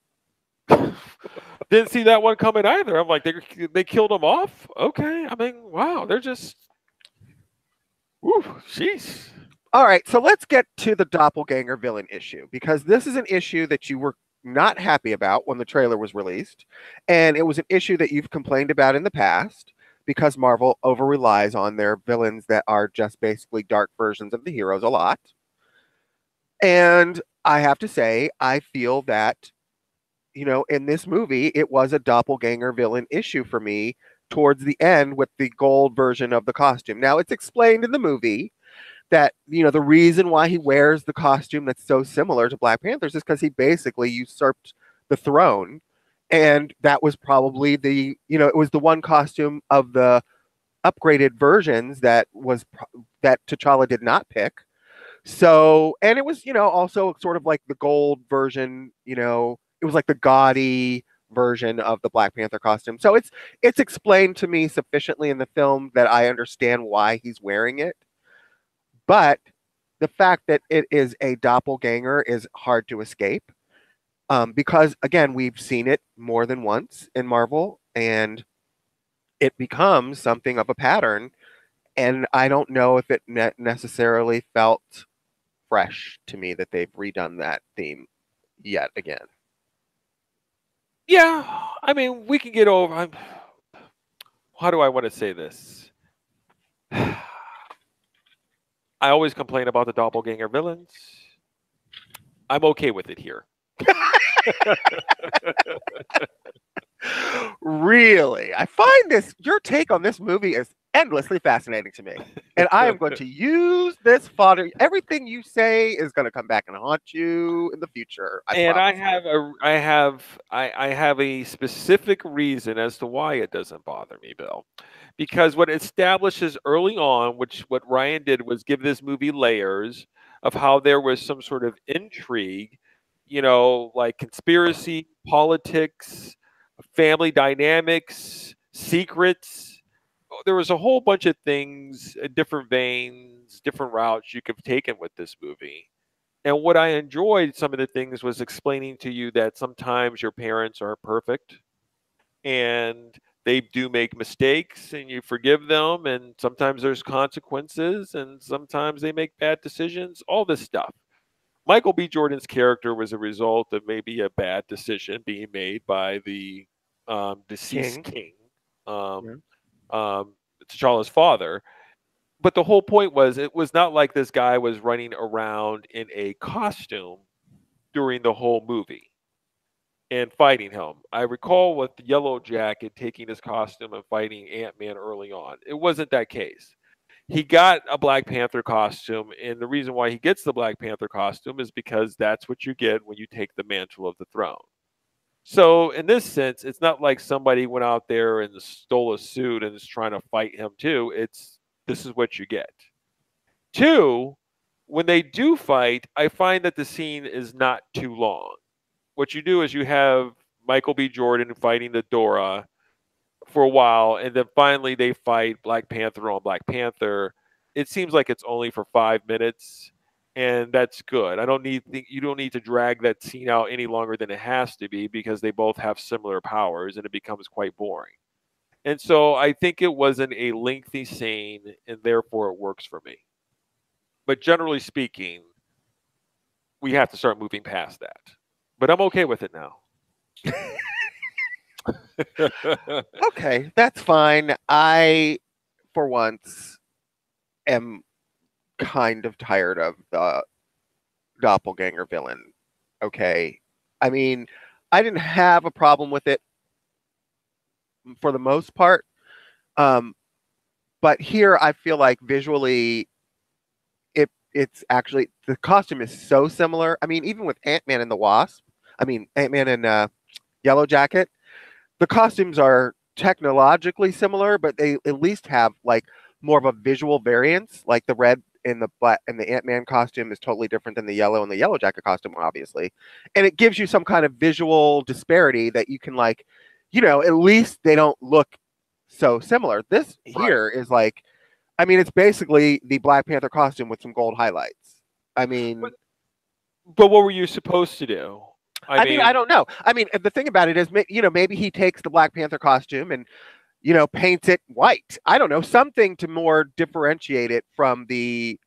Didn't see that one coming either. I'm like, they killed him off. Okay, I mean, wow, they're just, whew, jeez. All right, so let's get to the doppelganger villain issue, because this is an issue that you were not happy about when the trailer was released, and it was an issue that you've complained about in the past because Marvel over relies on their villains that are just basically dark versions of the heroes a lot. And I have to say, I feel that, in this movie, it was a doppelganger villain issue for me towards the end with the gold version of the costume. Now, it's explained in the movie that the reason why he wears the costume that's so similar to Black Panther's is because he basically usurped the throne, and that was probably it was the one costume of the upgraded versions that T'Challa did not pick. So, and it was also sort of like the gold version. It was like the gaudy version of the Black Panther costume. So it's explained to me sufficiently in the film that I understand why he's wearing it. But the fact that it is a doppelganger is hard to escape, because, again, we've seen it more than once in Marvel, and it becomes something of a pattern. And I don't know if it necessarily felt fresh to me that they've redone that theme yet again. Yeah, I mean, we can get over. How do I want to say this? I always complain about the doppelganger villains. I'm okay with it here. Really, I find your take on this movie is endlessly fascinating to me, and I am going to use this fodder. Everything you say is going to come back and haunt you in the future. I And promise I have a specific reason as to why it doesn't bother me, Bill. Because what it establishes early on, which what Ryan did was give this movie layers of how there was some sort of intrigue, like conspiracy, politics, family dynamics, secrets. There was a whole bunch of things, different veins, different routes you could have taken with this movie. And what I enjoyed some of the things was explaining to you that sometimes your parents aren't perfect and they do make mistakes and you forgive them, and sometimes there's consequences and sometimes they make bad decisions, all this stuff. Michael B. Jordan's character was a result of maybe a bad decision being made by the deceased King. king, um, Yeah. T'Challa's father. But the whole point was it was not like this guy was running around in a costume during the whole movie and fighting him. I recall with Yellow Jacket taking his costume and fighting Ant-Man early on. It wasn't that case. he got a Black Panther costume, and the reason why he gets the Black Panther costume is because that's what you get when you take the mantle of the throne. So in this sense, it's not like somebody went out there and stole a suit and is trying to fight him too. It's this is what you get. Two, when they do fight, I find that the scene is not too long. What you do is you have Michael B. Jordan fighting the Dora for a while, and then finally they fight Black Panther on Black Panther. It seems like it's only for 5 minutes, and that's good. You don't need to drag that scene out any longer than it has to be because they both have similar powers, and it becomes quite boring. And so I think it wasn't a lengthy scene, and therefore it works for me. But generally speaking, we have to start moving past that. But I'm okay with it now. Okay, that's fine. I, for once, am kind of tired of the doppelganger villain. Okay. I mean, I didn't have a problem with it for the most part. But here I feel like visually it's actually the costume is so similar. I mean, even with Ant-Man and the Wasp, I mean Ant-Man and Yellow Jacket, the costumes are technologically similar, but they at least have like more of a visual variance. Like the red in the black and the Ant-Man costume is totally different than the yellow and the Yellow Jacket costume, obviously. And it gives you some kind of visual disparity that you can like, at least they don't look so similar. This here is like, I mean, it's basically the Black Panther costume with some gold highlights. I mean, but what were you supposed to do? I mean, I don't know. I mean, the thing about it is, maybe he takes the Black Panther costume and, paints it white. I don't know, something to more differentiate it from the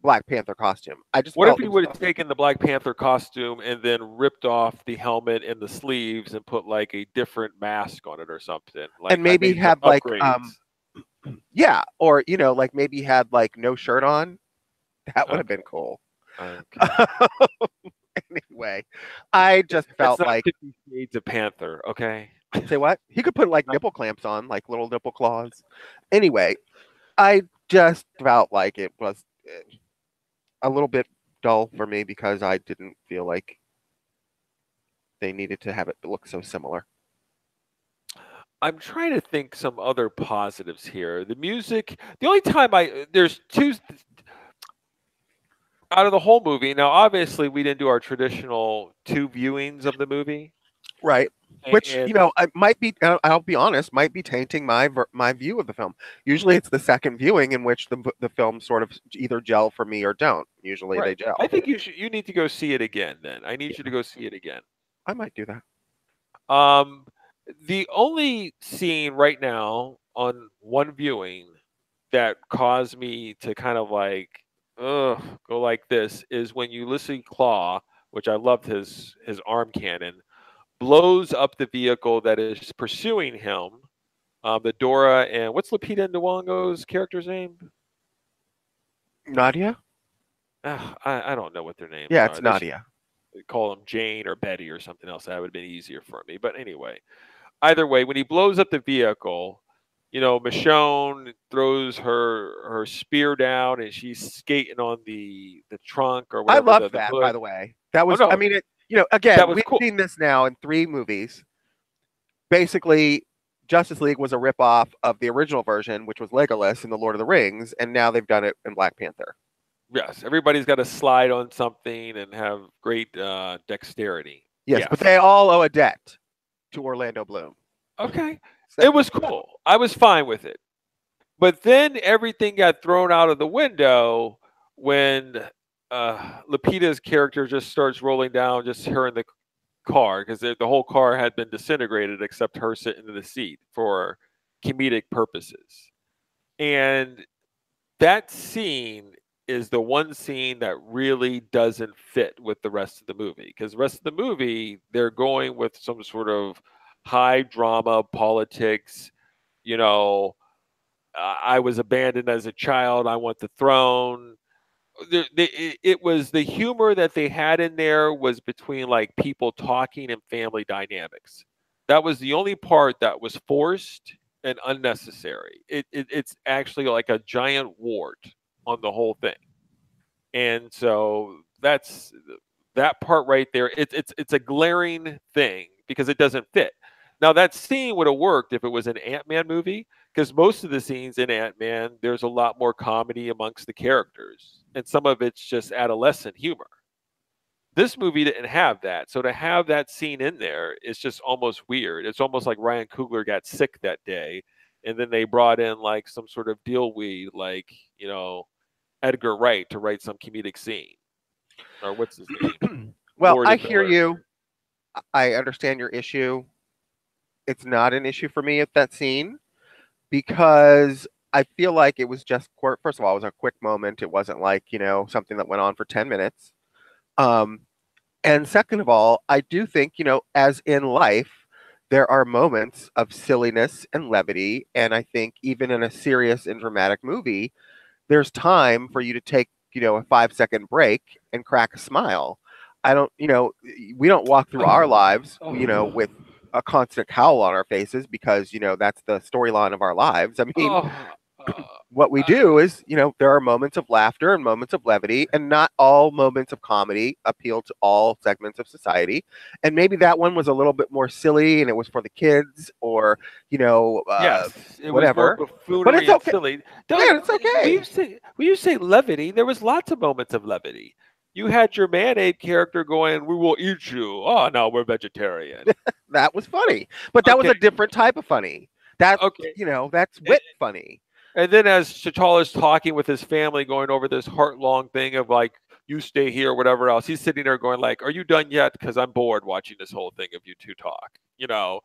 Black Panther costume. What if he would have taken the Black Panther costume and then ripped off the helmet and the sleeves and put like a different mask on it or something? Like, and maybe have like, yeah, or like maybe had like no shirt on. That would have been cool. Okay. Anyway, I just felt like 50 Shades of Panther. Okay. Say what? He could put like nipple clamps on, like little nipple claws. Anyway, I just felt like it was a little bit dull for me because I didn't feel like they needed to have it look so similar. I'm trying to think some other positives here. The music, the only time there's two out of the whole movie. Now, obviously, we didn't do our traditional 2 viewings of the movie. Right. Which, I might be, I'll be honest, might be tainting my view of the film. Usually it's the second viewing in which the film sort of either gel for me or don't. Usually they gel. I think you need to go see it again then. I need you to go see it again. I might do that. The only scene right now on one viewing that caused me to kind of like go like this is when Ulysses Claw, which I loved his arm cannon, blows up the vehicle that is pursuing him. The Dora and what's Lupita Nyong'o's character's name? Nadia? I don't know what their names are. Yeah, it's Nadia. They call them Jane or Betty or something else. That would have been easier for me. But anyway, either way, when he blows up the vehicle, Michonne throws her spear down and she's skating on the trunk or whatever. I love that, by the way. That was, I mean, again, we've seen this now in 3 movies. Basically, Justice League was a ripoff of the original version, which was Legolas in The Lord of the Rings, and now they've done it in Black Panther. Yes, everybody's got to slide on something and have great dexterity. Yes, but they all owe a debt to Orlando Bloom. Okay. It was cool. I was fine with it. But then everything got thrown out of the window when Lupita's character just starts rolling down, just her in the car, because the whole car had been disintegrated except her sitting in the seat for comedic purposes. And that scene is the one scene that really doesn't fit with the rest of the movie, because the rest of the movie, they're going with some sort of high drama politics. I was abandoned as a child. I want the throne. It was the humor that they had in there was between like people talking and family dynamics. That was the only part that was forced and unnecessary. It's actually like a giant wart on the whole thing. And so that's that part right there. It's a glaring thing because it doesn't fit. Now that scene would have worked if it was an Ant-Man movie, because most of the scenes in Ant-Man, there's a lot more comedy amongst the characters, and some of it's just adolescent humor. This movie didn't have that, so to have that scene in there is just almost weird. It's almost like Ryan Coogler got sick that day, and then they brought in like some sort of deal weed, like Edgar Wright to write some comedic scene, or what's his name? Well, Lord I and hear Miller. you. I understand your issue. It's not an issue for me at that scene because I feel like it was just first of all, it was a quick moment. It wasn't like, something that went on for 10 minutes. Um, and second of all, I do think, as in life, there are moments of silliness and levity. And I think even in a serious and dramatic movie, there's time for you to take, a 5-second break and crack a smile. I don't, we don't walk through our lives, with a constant cowl on our faces because, that's the storyline of our lives. I mean, Oh, what we do is, there are moments of laughter and moments of levity, and not all moments of comedy appeal to all segments of society. And maybe that one was a little bit more silly and it was for the kids or, yes, it was more whatever. But it's buffoonery and okay. silly. Yeah, Don't it's okay. when you say levity, there was lots of moments of levity. You had your Mayonnaise character going, "We will eat you." Oh no, we're vegetarian. That was funny. But that was Okay, a different type of funny. That's, okay. that's wit funny. And then as T'Challa's talking with his family, going over this heart-long thing of like, you stay here, whatever else, he's sitting there going like, "Are you done yet? Because I'm bored watching this whole thing of you two talk." I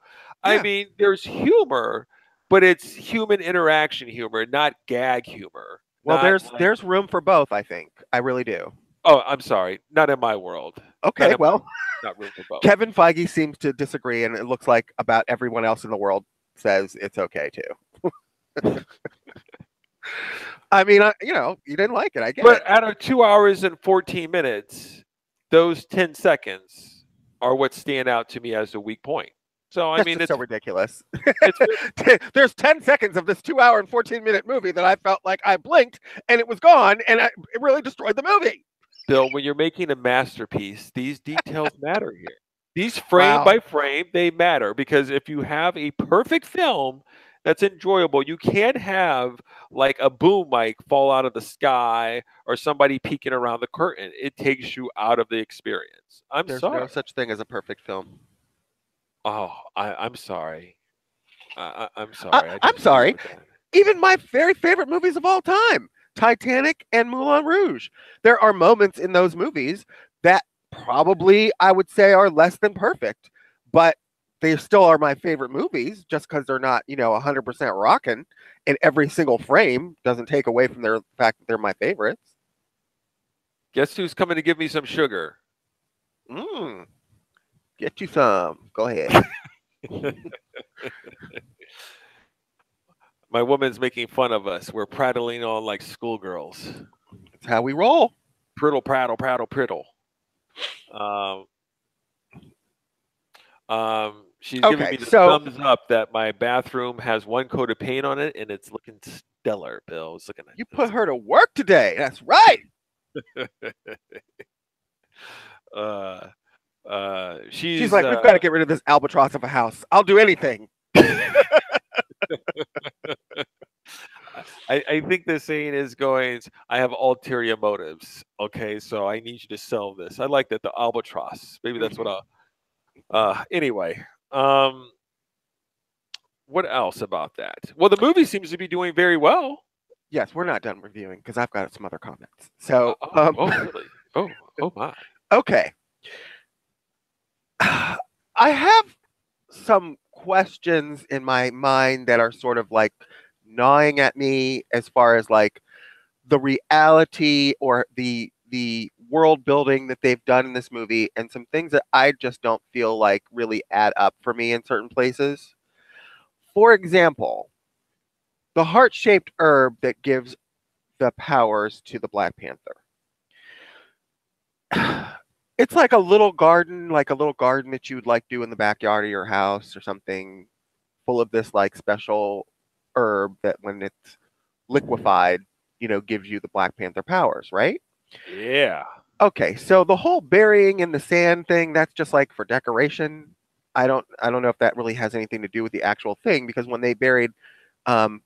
Yeah. mean, there's humor, but it's human interaction humor, not gag humor. Well, Not there's like, there's room for both, I think. I really do. oh, I'm sorry, not in my world. Not Okay, in my well, world. Not room for both. Kevin Feige seems to disagree, and it looks like about everyone else in the world says it's okay too. I mean, you didn't like it. I get it. But out of 2 hours and 14 minutes, those 10 seconds are what stand out to me as a weak point. So I That's mean, just so ridiculous. it's There's 10 seconds of this 2 hour and 14-minute movie that I felt like I blinked and it was gone, and it really destroyed the movie. Bill, when you're making a masterpiece, these details matter here. These frame Wow. by frame, they matter because if you have a perfect film that's enjoyable, you can't have like a boom mic fall out of the sky or somebody peeking around the curtain. It takes you out of the experience. I'm There's no sorry. such thing as a perfect film. Oh, I'm sorry. I'm sorry. I I'm disagree sorry. with that. Even my very favorite movies of all time, Titanic and Moulin Rouge. There are moments in those movies that probably I would say are less than perfect, but they still are my favorite movies just because they're not, 100% rocking in every single frame doesn't take away from their fact that they're my favorites. Guess who's coming to give me some sugar? Mm, get you some. Go ahead. My woman's making fun of us. We're prattling on like schoolgirls. That's how we roll. Prittle, prattle, prattle, prittle. Um, she's giving Okay, me the so thumbs up that my bathroom has one coat of paint on it and it's looking stellar, Bill. It's looking you put her to work today. That's right. uh, She's like, we've got to get rid of this albatross of a house. I'll do anything. I think the saying is going, I have ulterior motives. Okay, so I need you to sell this. I like that, the albatross. Maybe that's what anyway. What else about that? Well, the movie seems to be doing very well. Yes, we're not done reviewing because I've got some other comments. So, Oh, really? Oh my. okay. I have some questions in my mind that are sort of like gnawing at me as far as like the reality or the world building that they've done in this movie, and some things that I just don't feel like really add up for me in certain places. For example, the heart-shaped herb that gives the powers to the Black Panther. It's like a little garden, that you would like do in the backyard of your house or something, full of this like special herb that when it's liquefied, gives you the Black Panther powers, right? Yeah. Okay, so the whole burying in the sand thing, that's just like for decoration. I don't know if that really has anything to do with the actual thing, because when they buried um,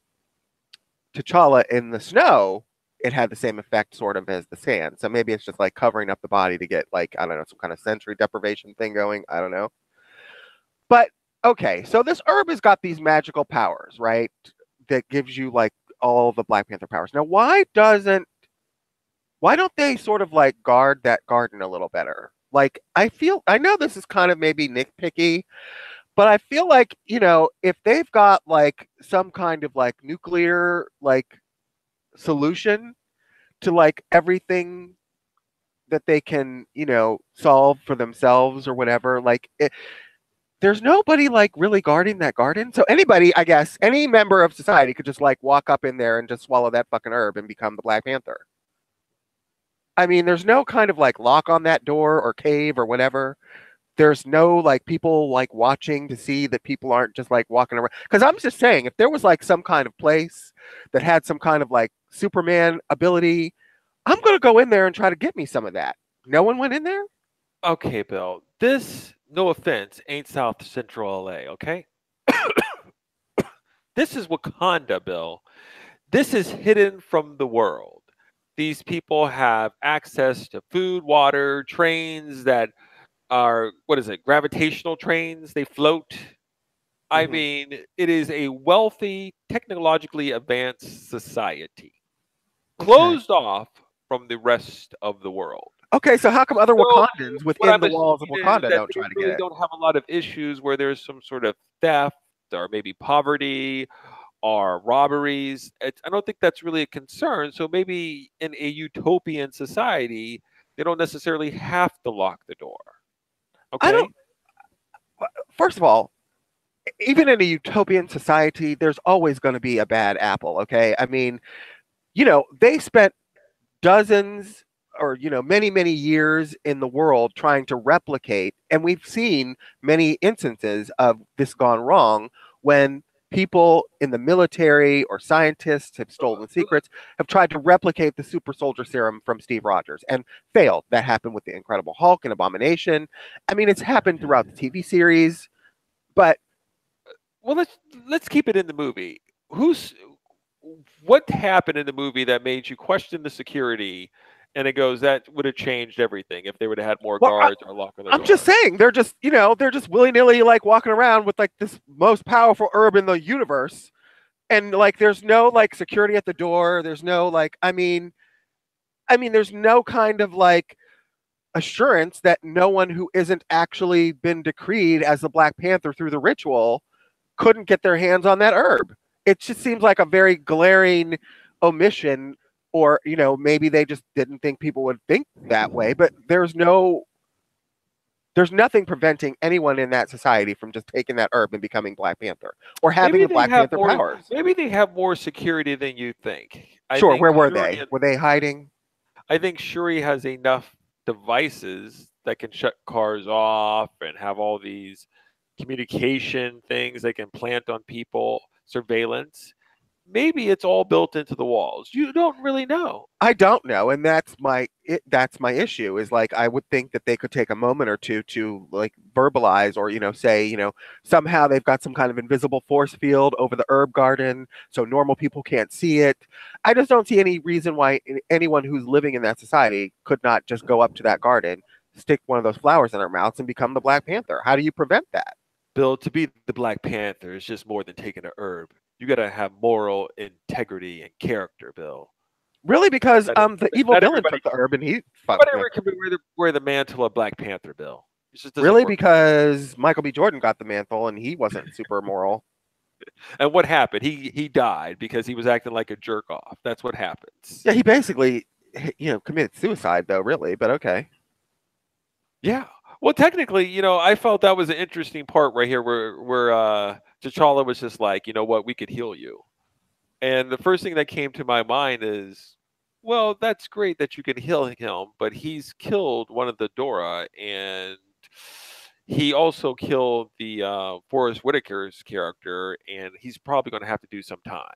T'Challa in the snow, it had the same effect sort of as the sand. So maybe it's just like covering up the body to get like, I don't know, some kind of sensory deprivation thing going. I don't know. But okay, so this herb has got these magical powers, right? That gives you like all the Black Panther powers. Now, why don't they sort of like guard that garden a little better? Like I know this is kind of maybe nitpicky, but I feel like, if they've got like some kind of like nuclear like solution to like everything that they can, solve for themselves or whatever, like there's nobody like really guarding that garden. So anybody, I guess, any member of society could just like walk up in there and just swallow that fucking herb and become the Black Panther. I mean, there's no kind of like lock on that door or cave or whatever. There's no like people like watching to see that people aren't just like walking around. Because I'm just saying, if there was like some kind of place that had some kind of like Superman ability, I'm gonna go in there and try to get me some of that. No one went in there? Okay, Bill. This, no offense, ain't South Central LA, okay? This is Wakanda, Bill. This is hidden from the world. These people have access to food, water, trains that are, what is it, gravitational trains? They float. I Hmm. mean, it is a wealthy, technologically advanced society, Okay. closed off from the rest of the world. Okay, so how come other So Wakandans what within I'm the walls of assuming is Wakanda that don't they try to get really it? don't have a lot of issues where there's some sort of theft or maybe poverty or robberies. I don't think that's really a concern. So maybe in a utopian society, they don't necessarily have to lock the door. I don't. Okay. First of all, even in a utopian society, there's always going to be a bad apple. Okay, I mean, they spent dozens or many many years in the world trying to replicate, and we've seen many instances of this gone wrong when people in the military or scientists have stolen secrets, have tried to replicate the super soldier serum from Steve Rogers and failed. That happened with the Incredible Hulk and Abomination. I mean, it's happened throughout the TV series. But Well, let's keep it in the movie. Who's what happened in the movie that made you question the security? And it goes, that would have changed everything if they would have had more well, guards or lock on the I'm just door. saying they're just willy nilly like walking around with like this most powerful herb in the universe, and like there's no like security at the door. There's no like I mean there's no kind of like assurance that no one who isn't actually been decreed as the Black Panther through the ritual couldn't get their hands on that herb. It just seems like a very glaring omission, or maybe they just didn't think people would think that way, but there's nothing preventing anyone in that society from just taking that herb and becoming Black Panther or having Maybe the they Black have Panther more. powers. Maybe they have more security than you think. I Sure, think where were Shuri. they? Were they hiding? I think Shuri has enough devices that can shut cars off and have all these communication things they can plant on people, surveillance. Maybe it's all built into the walls. You don't really know. I don't know, and that's my issue. Is like I would think that they could take a moment or two to like verbalize or say somehow they've got some kind of invisible force field over the herb garden, so normal people can't see it. I just don't see any reason why anyone who's living in that society could not just go up to that garden, stick one of those flowers in their mouths, and become the Black Panther. How do you prevent that? Bill, to be the Black Panther is just more than taking a herb. You got to have moral integrity and character, Bill. Really, because Not, the evil not villain everybody, took the herb and he fucked. whatever can wear the mantle of Black Panther, Bill. It just doesn't Really, work. because Michael B. Jordan got the mantle and he wasn't super moral. And what happened? He died because he was acting like a jerk off. That's what happens. Yeah, he basically, committed suicide though, really. But okay. Yeah. Well, technically, I felt that was an interesting part right here where T'Challa was just like, you know what, we could heal you. And the first thing that came to my mind is, well, that's great that you can heal him, but he's killed one of the Dora, and he also killed the Forrest Whitaker's character, and he's probably going to have to do some time.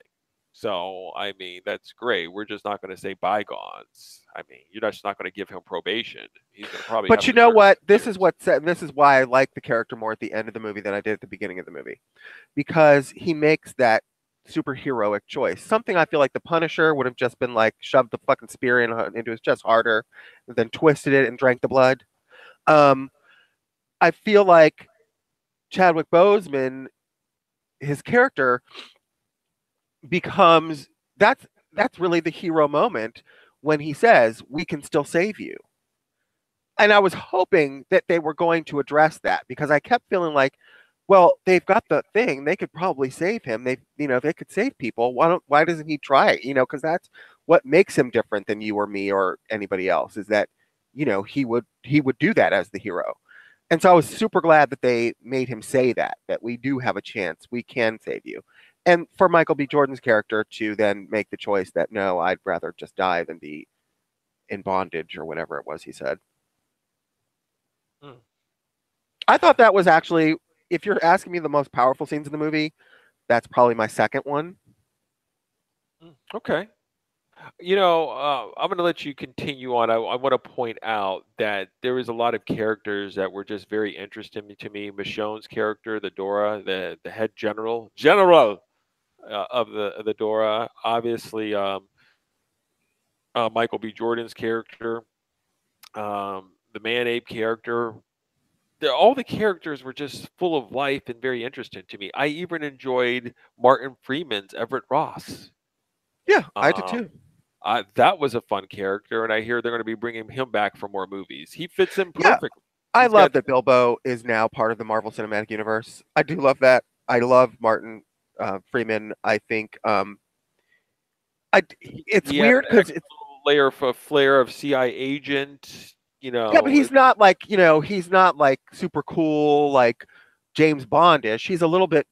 So, I mean, that's great. We're just not going to say bygones. I mean, you're just not going to give him probation. He's going to probably But have you to know serve what? some years. This is why I like the character more at the end of the movie than I did at the beginning of the movie, because he makes that superheroic choice. Something I feel like the Punisher would have just been like shoved the fucking spear into his chest harder, and then twisted it and drank the blood. Um, I feel like Chadwick Boseman, his character becomes that's really the hero moment when he says, "We can still save you." And I was hoping that they were going to address that because I kept feeling like, well, they've got the thing; they could probably save him. They could save people. Why doesn't he try it? Because that's what makes him different than you or me or anybody else. Is that, he would do that as the hero. And so I was super glad that they made him say that we do have a chance, we can save you. And for Michael B. Jordan's character to then make the choice that no, I'd rather just die than be in bondage or whatever it was he said. Hmm. I thought that was actually, if you're asking me the most powerful scenes in the movie, that's probably my second one. Okay. I'm going to let you continue on. I want to point out that there was a lot of characters that were just very interesting to me. Michonne's character, the Dora, the head general of the Dora. Obviously, Michael B. Jordan's character, the Man Ape character. All the characters were just full of life and very interesting to me. I even enjoyed Martin Freeman's Everett Ross. Yeah, I did Um, too. that was a fun character, and I hear they're going to be bringing him back for more movies. He fits in Yeah, perfectly. I He's love got that Bilbo is now part of the Marvel Cinematic Universe. I do love that. I love Martin Freeman. I think it's he had weird an because extra layer of a flair of CIA agent. yeah, but he's not like, he's not like super cool like James Bondish. He's a little bit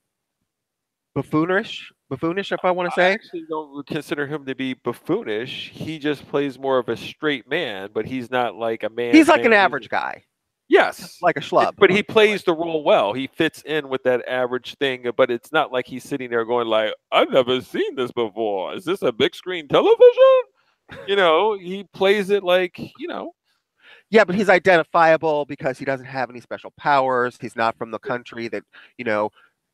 buffoonish if I want to I say. actually don't consider him to be buffoonish. He just plays more of a straight man, but he's not like a He's man's like an man. average guy, Yes, like a schlub. but he plays the role well. He fits in with that average thing, but it's not like he's sitting there going like, "I've never seen this before. Is this a big screen television?" He plays it like, Yeah, but he's identifiable because he doesn't have any special powers. He's not from the country that, you know,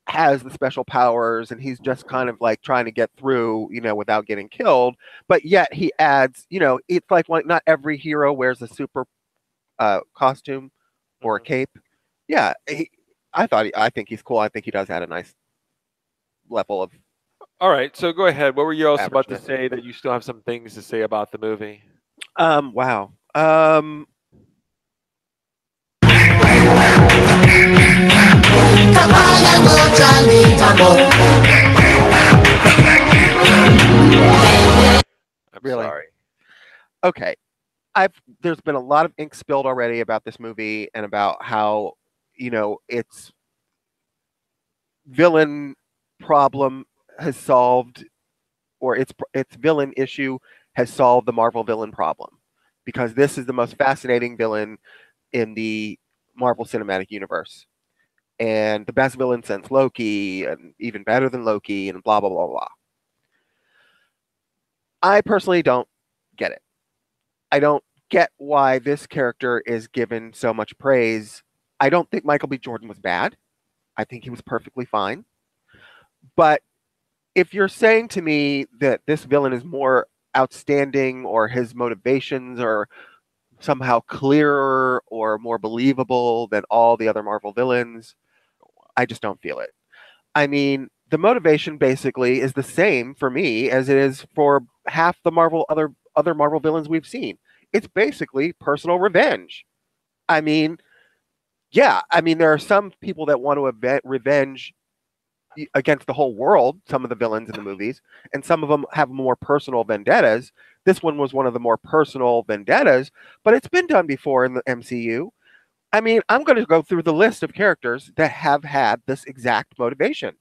has the special powers, and he's just kind of like trying to get through, without getting killed. But yet he adds, it's like not every hero wears a super costume or a Mhm. cape. Yeah, I think he's cool. I think he does add a nice level of All right, so go ahead. What were you also about to averageness. say that you still have some things to say about the movie? Wow. I'm Really? sorry. Okay. There's been a lot of ink spilled already about this movie and about how, its villain problem has solved, or its villain issue has solved the Marvel villain problem, because this is the most fascinating villain in the Marvel Cinematic Universe, and the best villain since Loki, and even better than Loki, and blah blah blah blah. I personally don't get it. I don't get why this character is given so much praise. I don't think Michael B. Jordan was bad. I think he was perfectly fine. But if you're saying to me that this villain is more outstanding, or his motivations are somehow clearer or more believable than all the other Marvel villains, I just don't feel it. I mean, the motivation basically is the same for me as it is for half the other Marvel villains we've seen. It's basically personal revenge. I mean, yeah, I mean there are some people that want to revenge against the whole world, some of the villains in the movies, and some of them have more personal vendettas. This one was one of the more personal vendettas, but it's been done before in the MCU. I mean, I'm going to go through the list of characters that have had this exact motivation.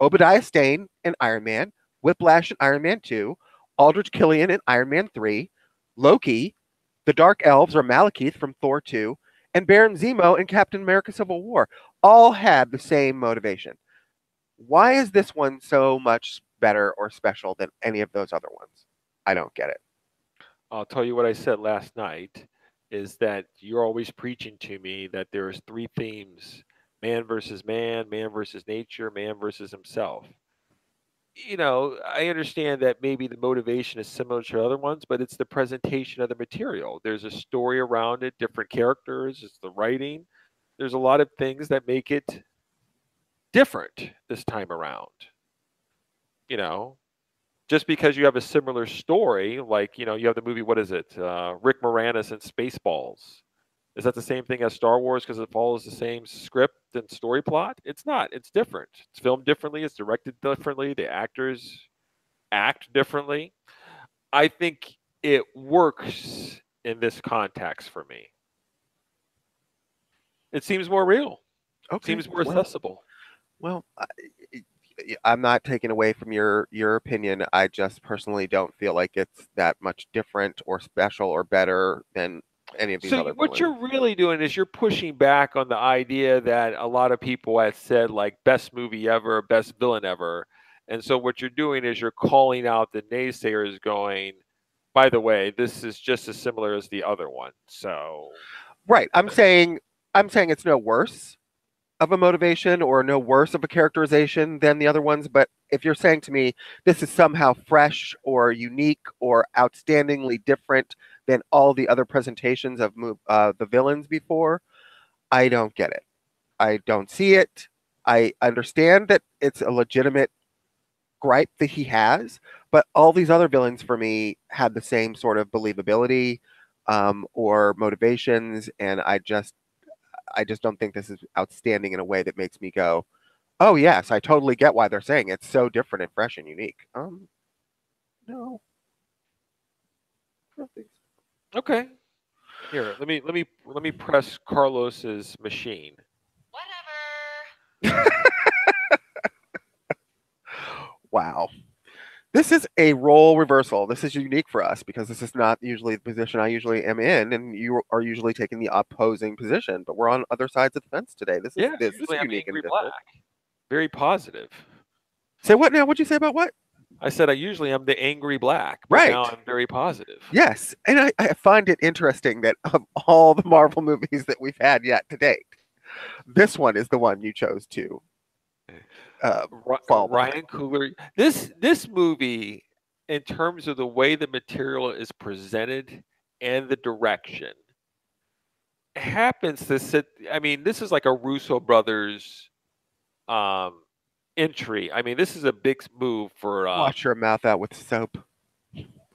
Obadiah Stane in Iron Man, Whiplash in Iron Man 2, Aldrich Killian in Iron Man 3, Loki, the Dark Elves or Malekith from Thor 2, and Baron Zemo in Captain America Civil War all had the same motivation. Why is this one so much better or special than any of those other ones? I don't get it. I'll tell you what I said last night is that you're always preaching to me that there's three themes: man versus man, man versus nature, man versus himself. I understand that maybe the motivation is similar to other ones, but it's the presentation of the material. There's a story around it, different characters, it's the writing. There's a lot of things that make it different this time around. You know, just because you have a similar story, like, you have the movie, what is it? Rick Moranis and Spaceballs. Is that the same thing as Star Wars because it follows the same script and story plot? It's not. It's different. It's filmed differently. It's directed differently. The actors act differently. I think it works in this context for me. It seems more real. Okay, Seems more well, accessible. well, I'm not taking away from your opinion. I just personally don't feel like it's that much different or special or better than any of these So other what villains. you're really doing is you're pushing back on the idea that a lot of people have said, like, best movie ever, best villain ever. And so what you're doing is you're calling out the naysayers, going, by the way, this is just as similar as the other one. So Right. I'm saying it's no worse of a motivation or no worse of a characterization than the other ones, but if you're saying to me this is somehow fresh or unique or outstandingly different than all the other presentations of the villains before, I don't get it. I don't see it. I understand that it's a legitimate gripe that he has, but all these other villains for me had the same sort of believability or motivations, and I just don't think this is outstanding in a way that makes me go, "Oh yes, I totally get why they're saying it's so different and fresh and unique." No, I don't think so. okay. Here, let me press Carlos's machine. Wow. This is a role reversal. This is unique for us because this is not usually the position I usually am in, and you are usually taking the opposing position. But we're on other sides of the fence today. This is Yeah, this is usually I'm unique and angry different. black. Very positive. Say what now? What'd you say about what? I said I usually am the angry black, but Right. now I'm very positive. Yes, and I find it interesting that of all the Marvel movies that we've had yet to date, this one is the one you chose to fall behind. Ryan Coogler. This movie, in terms of the way the material is presented and the direction, happens to sit. I mean, this is like a Russo brothers um, entry. I mean, this is a big move for. Wash your mouth out with soap.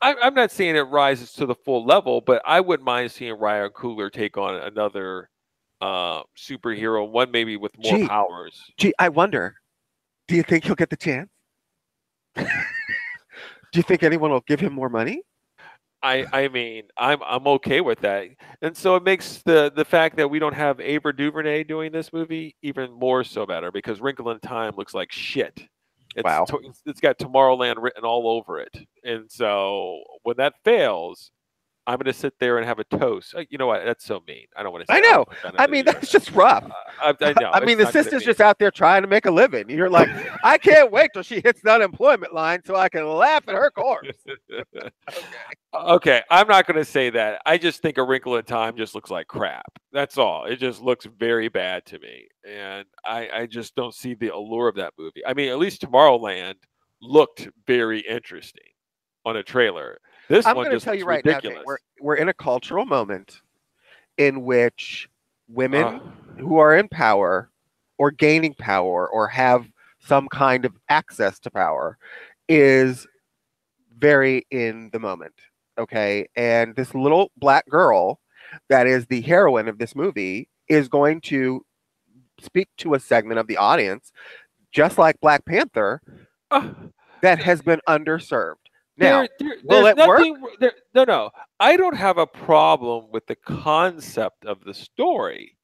I'm not saying it rises to the full level, but I wouldn't mind seeing Ryan Coogler take on another superhero, one maybe with more Gee, powers. I wonder. Do you think he'll get the chance? Do you think anyone will give him more money? I mean, I'm okay with that, and so it makes the fact that we don't have Ava DuVernay doing this movie even more so better, because Wrinkle in Time looks like shit. Wow. It's got Tomorrowland written all over it, and so when that fails, I'm going to sit there and have a toast. You know what? That's so mean. I don't want to say. I know. I mean, that's just rough. I know. I mean, the it's not gonna sister's be. just out there trying to make a living. You're like, I can't wait till she hits the unemployment line so I can laugh at her corpse. Okay, I'm not going to say that. I just think A Wrinkle in Time just looks like crap. That's all. It just looks very bad to me, and I just don't see the allure of that movie. I mean, at least Tomorrowland looked very interesting on a trailer. This I'm one going to just tell looks you right now, Jay, ridiculous. we're in a cultural moment in which women Uh, who are in power or gaining power or have some kind of access to power is very in the moment. Okay. And this little black girl that is the heroine of this movie is going to speak to a segment of the audience, just like Black Panther, uh, that has been underserved. Now, will there's it work? nothing. No. I don't have a problem with the concept of the story.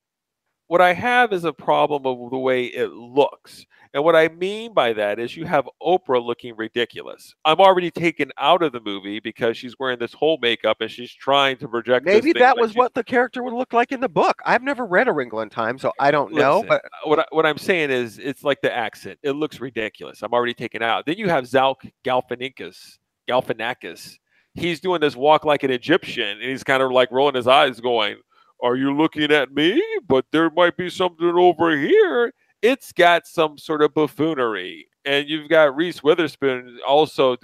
What I have is a problem of the way it looks. And what I mean by that is you have Oprah looking ridiculous. I'm already taken out of the movie because she's wearing this whole makeup and she's trying to project this Maybe thing that like was she's. what the character would look like in the book. I've never read A Wrinkle in Time, so I don't know. Listen, But what I'm saying is it's like the accent. It looks ridiculous. I'm already taken out. Then you have Zalk Galifianakis. He's doing this walk like an Egyptian, and he's kind of like rolling his eyes, going, "Are you looking at me? But there might be something over here." It's got some sort of buffoonery, and you've got Reese Witherspoon also.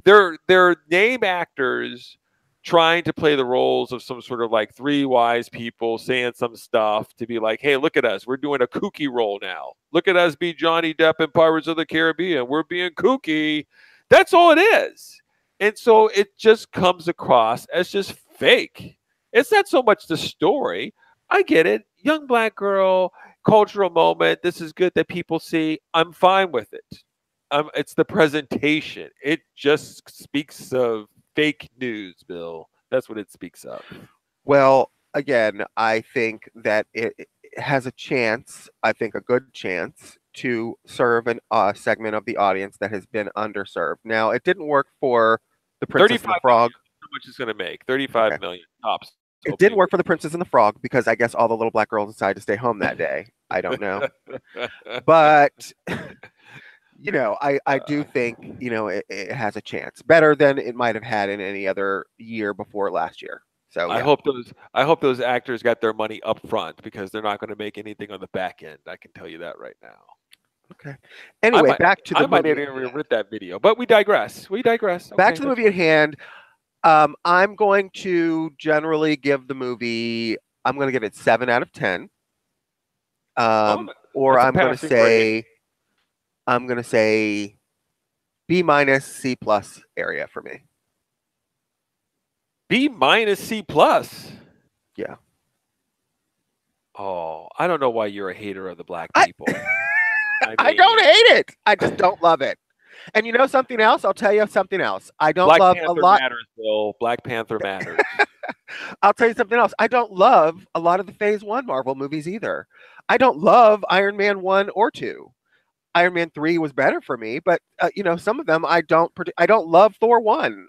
They're name actors trying to play the roles of some sort of like three wise people saying some stuff to be like, hey, look at us. We're doing a kooky role now. Look at us be Johnny Depp in Pirates of the Caribbean. We're being kooky. That's all it is. And so it just comes across as just fake. It's not so much the story. I get it. Young black girl, cultural moment. This is good that people see. I'm fine with it. It's the presentation. It just speaks of fake news, Bill. That's what it speaks of. well, again, I think that it has a chance. I think a good chance to serve a segment of the audience that has been underserved. Now, it didn't work for The Princess and the 35 Frog. million. How much is going to make? 35 Okay. million tops. It didn't work for The Princess and the Frog because I guess all the little black girls decided to stay home that day. I don't know. But I do think it has a chance, better than it might have had in any other year before last year. So I yeah. hope those actors got their money up front because they're not going to make anything on the back end. I can tell you that right now. Okay. Anyway, back to the I might movie. even rewrite that video, but we digress. Back to the movie at hand. I'm going to generally give the movie. I'm going to give it 7 out of 10. Or that's a I'm going to passing grade. say, B minus C plus area for me. B minus C plus. Yeah. Oh, I don't know why you're a hater of the black people. I don't hate it. I just don't love it. And you know something else? I'll tell you something else. I don't Black love Panther a lot. matters, Bill. Black Panther matters. I'll tell you something else. I don't love a lot of the Phase 1 Marvel movies either. I don't love Iron Man 1 or 2. Iron Man 3 was better for me, but some of them I don't love Thor 1.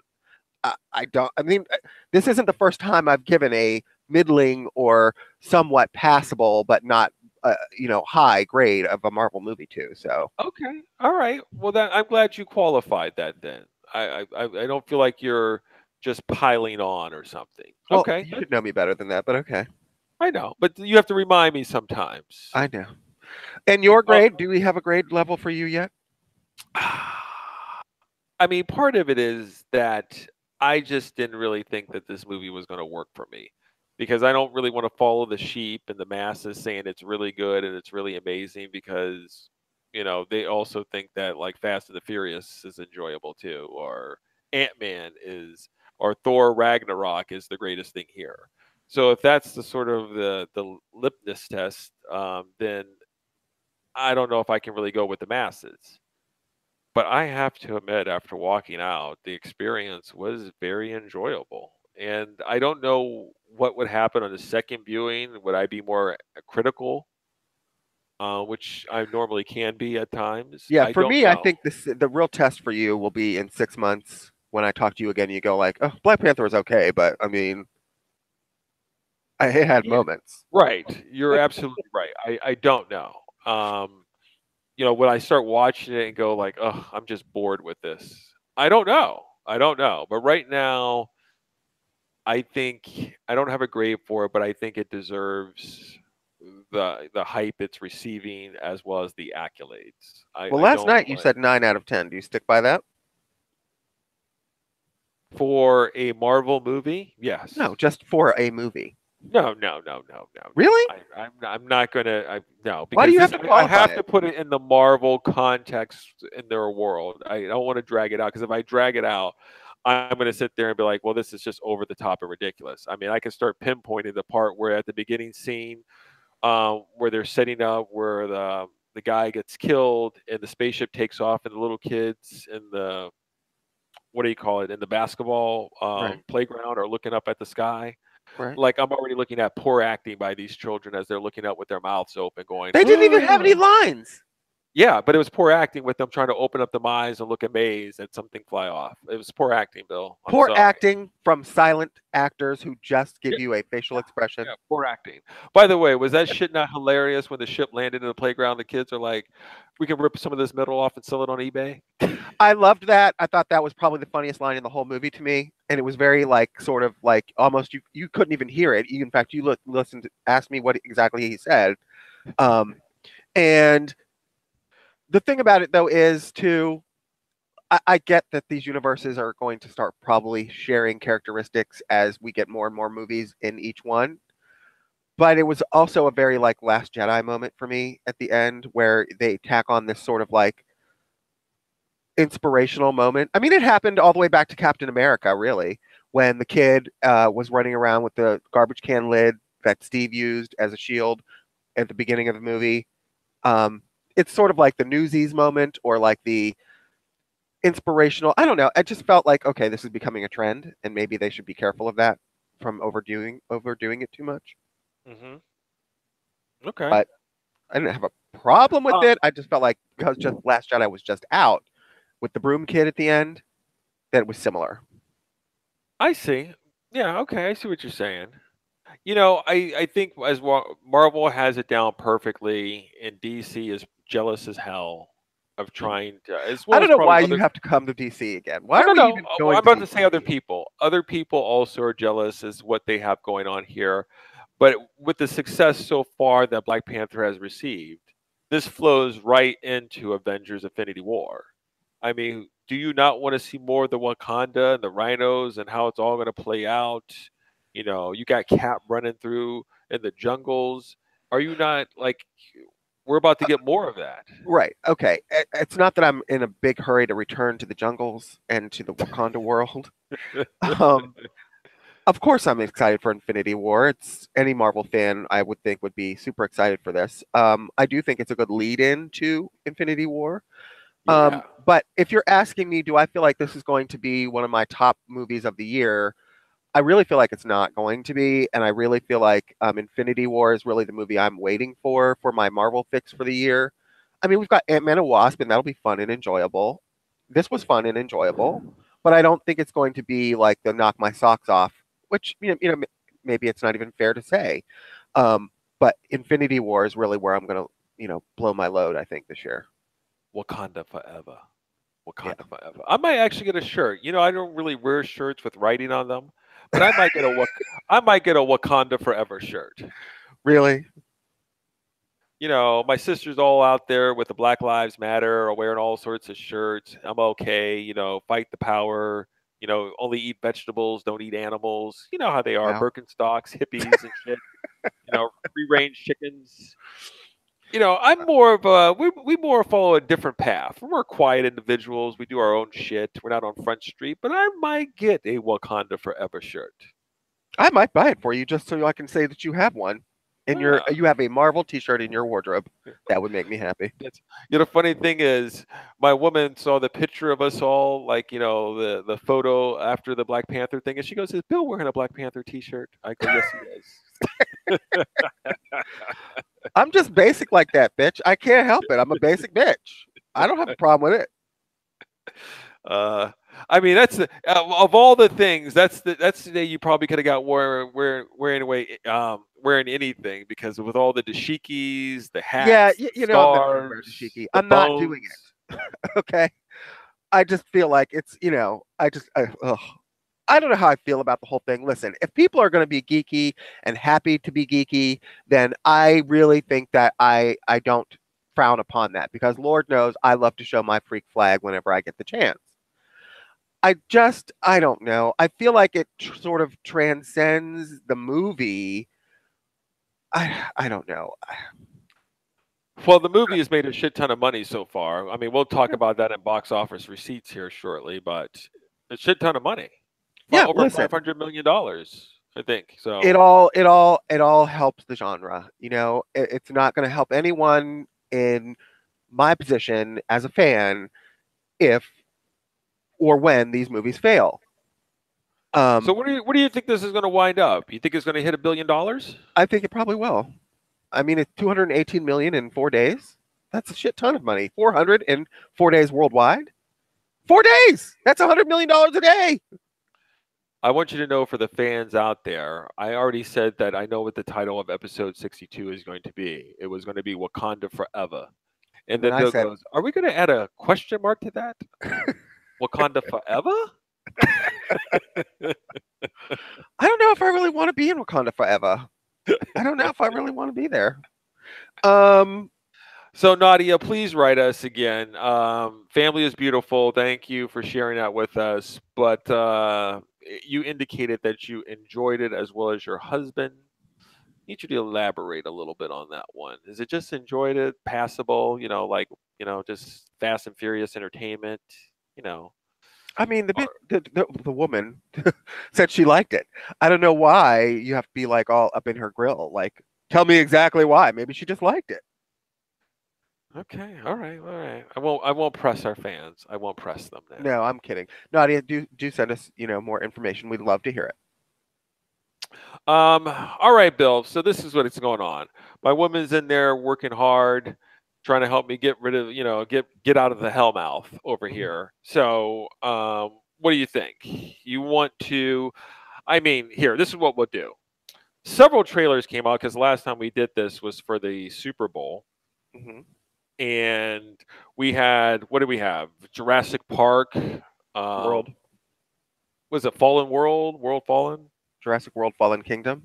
I don't. I mean, this isn't the first time I've given a middling or somewhat passable, but not high grade of a Marvel movie too. So okay, all right. Well, then I'm glad you qualified that. Then I don't feel like you're just piling on or something. well, Okay, you should know me better than that, but okay. I know, but you have to remind me sometimes. I know. And your grade? Do we have a grade level for you yet? I mean, part of it is that I just didn't really think that this movie was going to work for me because I don't really want to follow the sheep and the masses saying it's really good and it's really amazing because, they also think that like Fast and the Furious is enjoyable too, or Ant-Man is, or Thor Ragnarok is the greatest thing here. So if that's the sort of the lipness test, then I don't know if I can really go with the masses. But I have to admit, after walking out, the experience was very enjoyable. And I don't know what would happen on the second viewing. Would I be more critical, which I normally can be at times? Yeah, I for don't me, I know. think the real test for you will be in 6 months when I talk to you again. You go like, "Oh, Black Panther was okay, but I mean, it had Yeah, moments." right. You're absolutely right. I don't know. When I start watching it and go like, oh, I'm just bored with this. I don't know. I don't know. But right now, I think I don't have a grade for it, but I think it deserves the hype it's receiving as well as the accolades. Well, I last don't night you want said 9 out of 10. Do you stick by that? for a Marvel movie. Yes. No, just for a movie. No. Really? I'm not gonna. No, Why do because you have to I qualify have to it? put it in the Marvel context in their world. I don't want to drag it out because if I drag it out, I'm going to sit there and be like, well, this is just over the top and ridiculous. I mean, I can start pinpointing the part where at the beginning scene, where they're setting up where the guy gets killed and the spaceship takes off and the little kids in the what do you call it in the basketball Right. playground are looking up at the sky. Right. Like I'm already looking at poor acting by these children as they're looking up with their mouths open, going, They didn't even have any "Ugh." lines. Yeah, but it was poor acting with them trying to open up their eyes and look amazed at something fly off. It was poor acting, Bill. I'm Poor sorry. acting from silent actors who just give you a facial expression. Yeah, poor acting. By the way, was that shit not hilarious when the ship landed in the playground? The kids are like, "We can rip some of this metal off and sell it on eBay." I loved that. I thought that was probably the funniest line in the whole movie to me, and it was very like sort of like almost you couldn't even hear it. In fact, you listened, asked me what exactly he said, and the thing about it though is too. I get that these universes are going to start probably sharing characteristics as we get more and more movies in each one. But it was also a very like Last Jedi moment for me at the end where they tack on this sort of like inspirational moment. I mean, it happened all the way back to Captain America, really, when the kid was running around with the garbage can lid that Steve used as a shield at the beginning of the movie. It's sort of like the Newsies moment or like the inspirational. I don't know. I just felt like, okay, this is becoming a trend, and maybe they should be careful of that from overdoing it too much. Mm-hmm. Okay. But I didn't have a problem with Uh, it. I just felt like because just Last Jedi was just out with the broom kid at the end, that it was similar. I see. Yeah. Okay. I see what you're saying. I think as Marvel has it down perfectly, and DC is jealous as hell of trying to, as I well don't as know probably why you other. have to come to DC again. No, Why are no, we no. even I'm going about to to say other DC? people. Other people also are jealous as what they have going on here. But with the success so far that Black Panther has received, this flows right into Avengers Infinity War. I mean, do you not want to see more of the Wakanda and the rhinos and how it's all going to play out? You got Cap running through in the jungles. Are you not like, we're about to get more of that? Right. Okay. It's not that I'm in a big hurry to return to the jungles and to the Wakanda world. Um, of course, I'm excited for Infinity War. It's any Marvel fan I would think would be super excited for this. I do think it's a good lead in to Infinity War. Yeah. But if you're asking me, do I feel like this is going to be one of my top movies of the year? I really feel like it's not going to be, and I really feel like Infinity War is really the movie I'm waiting for my Marvel fix for the year. I mean, we've got Ant-Man and Wasp, and that'll be fun and enjoyable. This was fun and enjoyable, but I don't think it's going to be like the knock my socks off, which maybe it's not even fair to say. Um, but Infinity War is really where I'm gonna blow my load. I think this year. Wakanda forever. Yeah. Wakanda forever. I might actually get a shirt. I don't really wear shirts with writing on them, but I might get a Wakanda forever shirt. Really? My sister's all out there with the Black Lives Matter or wearing all sorts of shirts. I'm okay. Fight the power. Only eat vegetables, don't eat animals. You know how they are, Wow. Birkenstocks, hippies and shit. Free range chickens. I'm more of a we more follow a different path. We're more quiet individuals. We do our own shit. We're not on Front Street, but I might get a Wakanda Forever shirt. I might buy it for you just so I can say that you have one. Yeah. You have a Marvel T-shirt in your wardrobe. That would make me happy. That's, the funny thing is, my woman saw the picture of us all, like the photo after the Black Panther thing, and she goes, "Is Bill wearing a Black Panther T-shirt?" I go, "Yes, he is." I'm just basic like that, bitch. I can't help it. I'm a basic bitch. I don't have a problem with it. I mean, that's of all the things. That's the day you probably could have got wearing anything, because with all the dashikis, the Yeah, hats, I'm never gonna wear scarves, dashiki. the I'm not doing bones. it. Okay. I just feel like it's I don't know how I feel about the whole thing. Listen, if people are going to be geeky and happy to be geeky, then I really think that I don't frown upon that, because Lord knows I love to show my freak flag whenever I get the chance. I don't know. I feel like it sort of transcends the movie. I don't know. Well, the movie has made a shit ton of money so far. I mean, we'll talk about that in box office receipts here shortly, but a shit ton of money. Yeah, Over listen. $500 million, I think. So It all helps the genre. It's not going to help anyone in my position as a fan if or when these movies fail. So what do you think this is going to wind up? You think it's going to hit $1 billion? I think it probably will. I mean, it's 218 million in 4 days. That's a shit ton of money. 400 in 4 days worldwide. 4 days. That's $100 million a day. I want you to know for the fans out there, I already said that I know what the title of episode 62 is going to be. It was going to be Wakanda Forever. And then I Bill said- goes, are we going to add a question mark to that? Wakanda Forever? I don't know if I really want to be in Wakanda forever. I don't know if I really want to be there. So Nadia, please write us again. Family is beautiful. Thank you for sharing that with us. But you indicated that you enjoyed it as well as your husband. Need you to elaborate a little bit on that one. Is it just enjoyed it, passable? Like just Fast and Furious entertainment. I mean, the woman said she liked it. I don't know why you have to be like all up in her grill. Like, tell me exactly why. Maybe she just liked it. Okay, all right. I won't press our fans. I won't press them now. No, I'm kidding. Nadia, do send us more information. We'd love to hear it. All right, Bill. So this is what's going on. My woman's in there working hard, trying to help me get rid of, get out of the hellmouth over here. So, what do you think? You want to? I mean, here. This is what we'll do. Several trailers came out because last time we did this was for the Super Bowl, and we had what did we have? Jurassic Park, World. Was it Fallen World? World Fallen? Jurassic World Fallen Kingdom.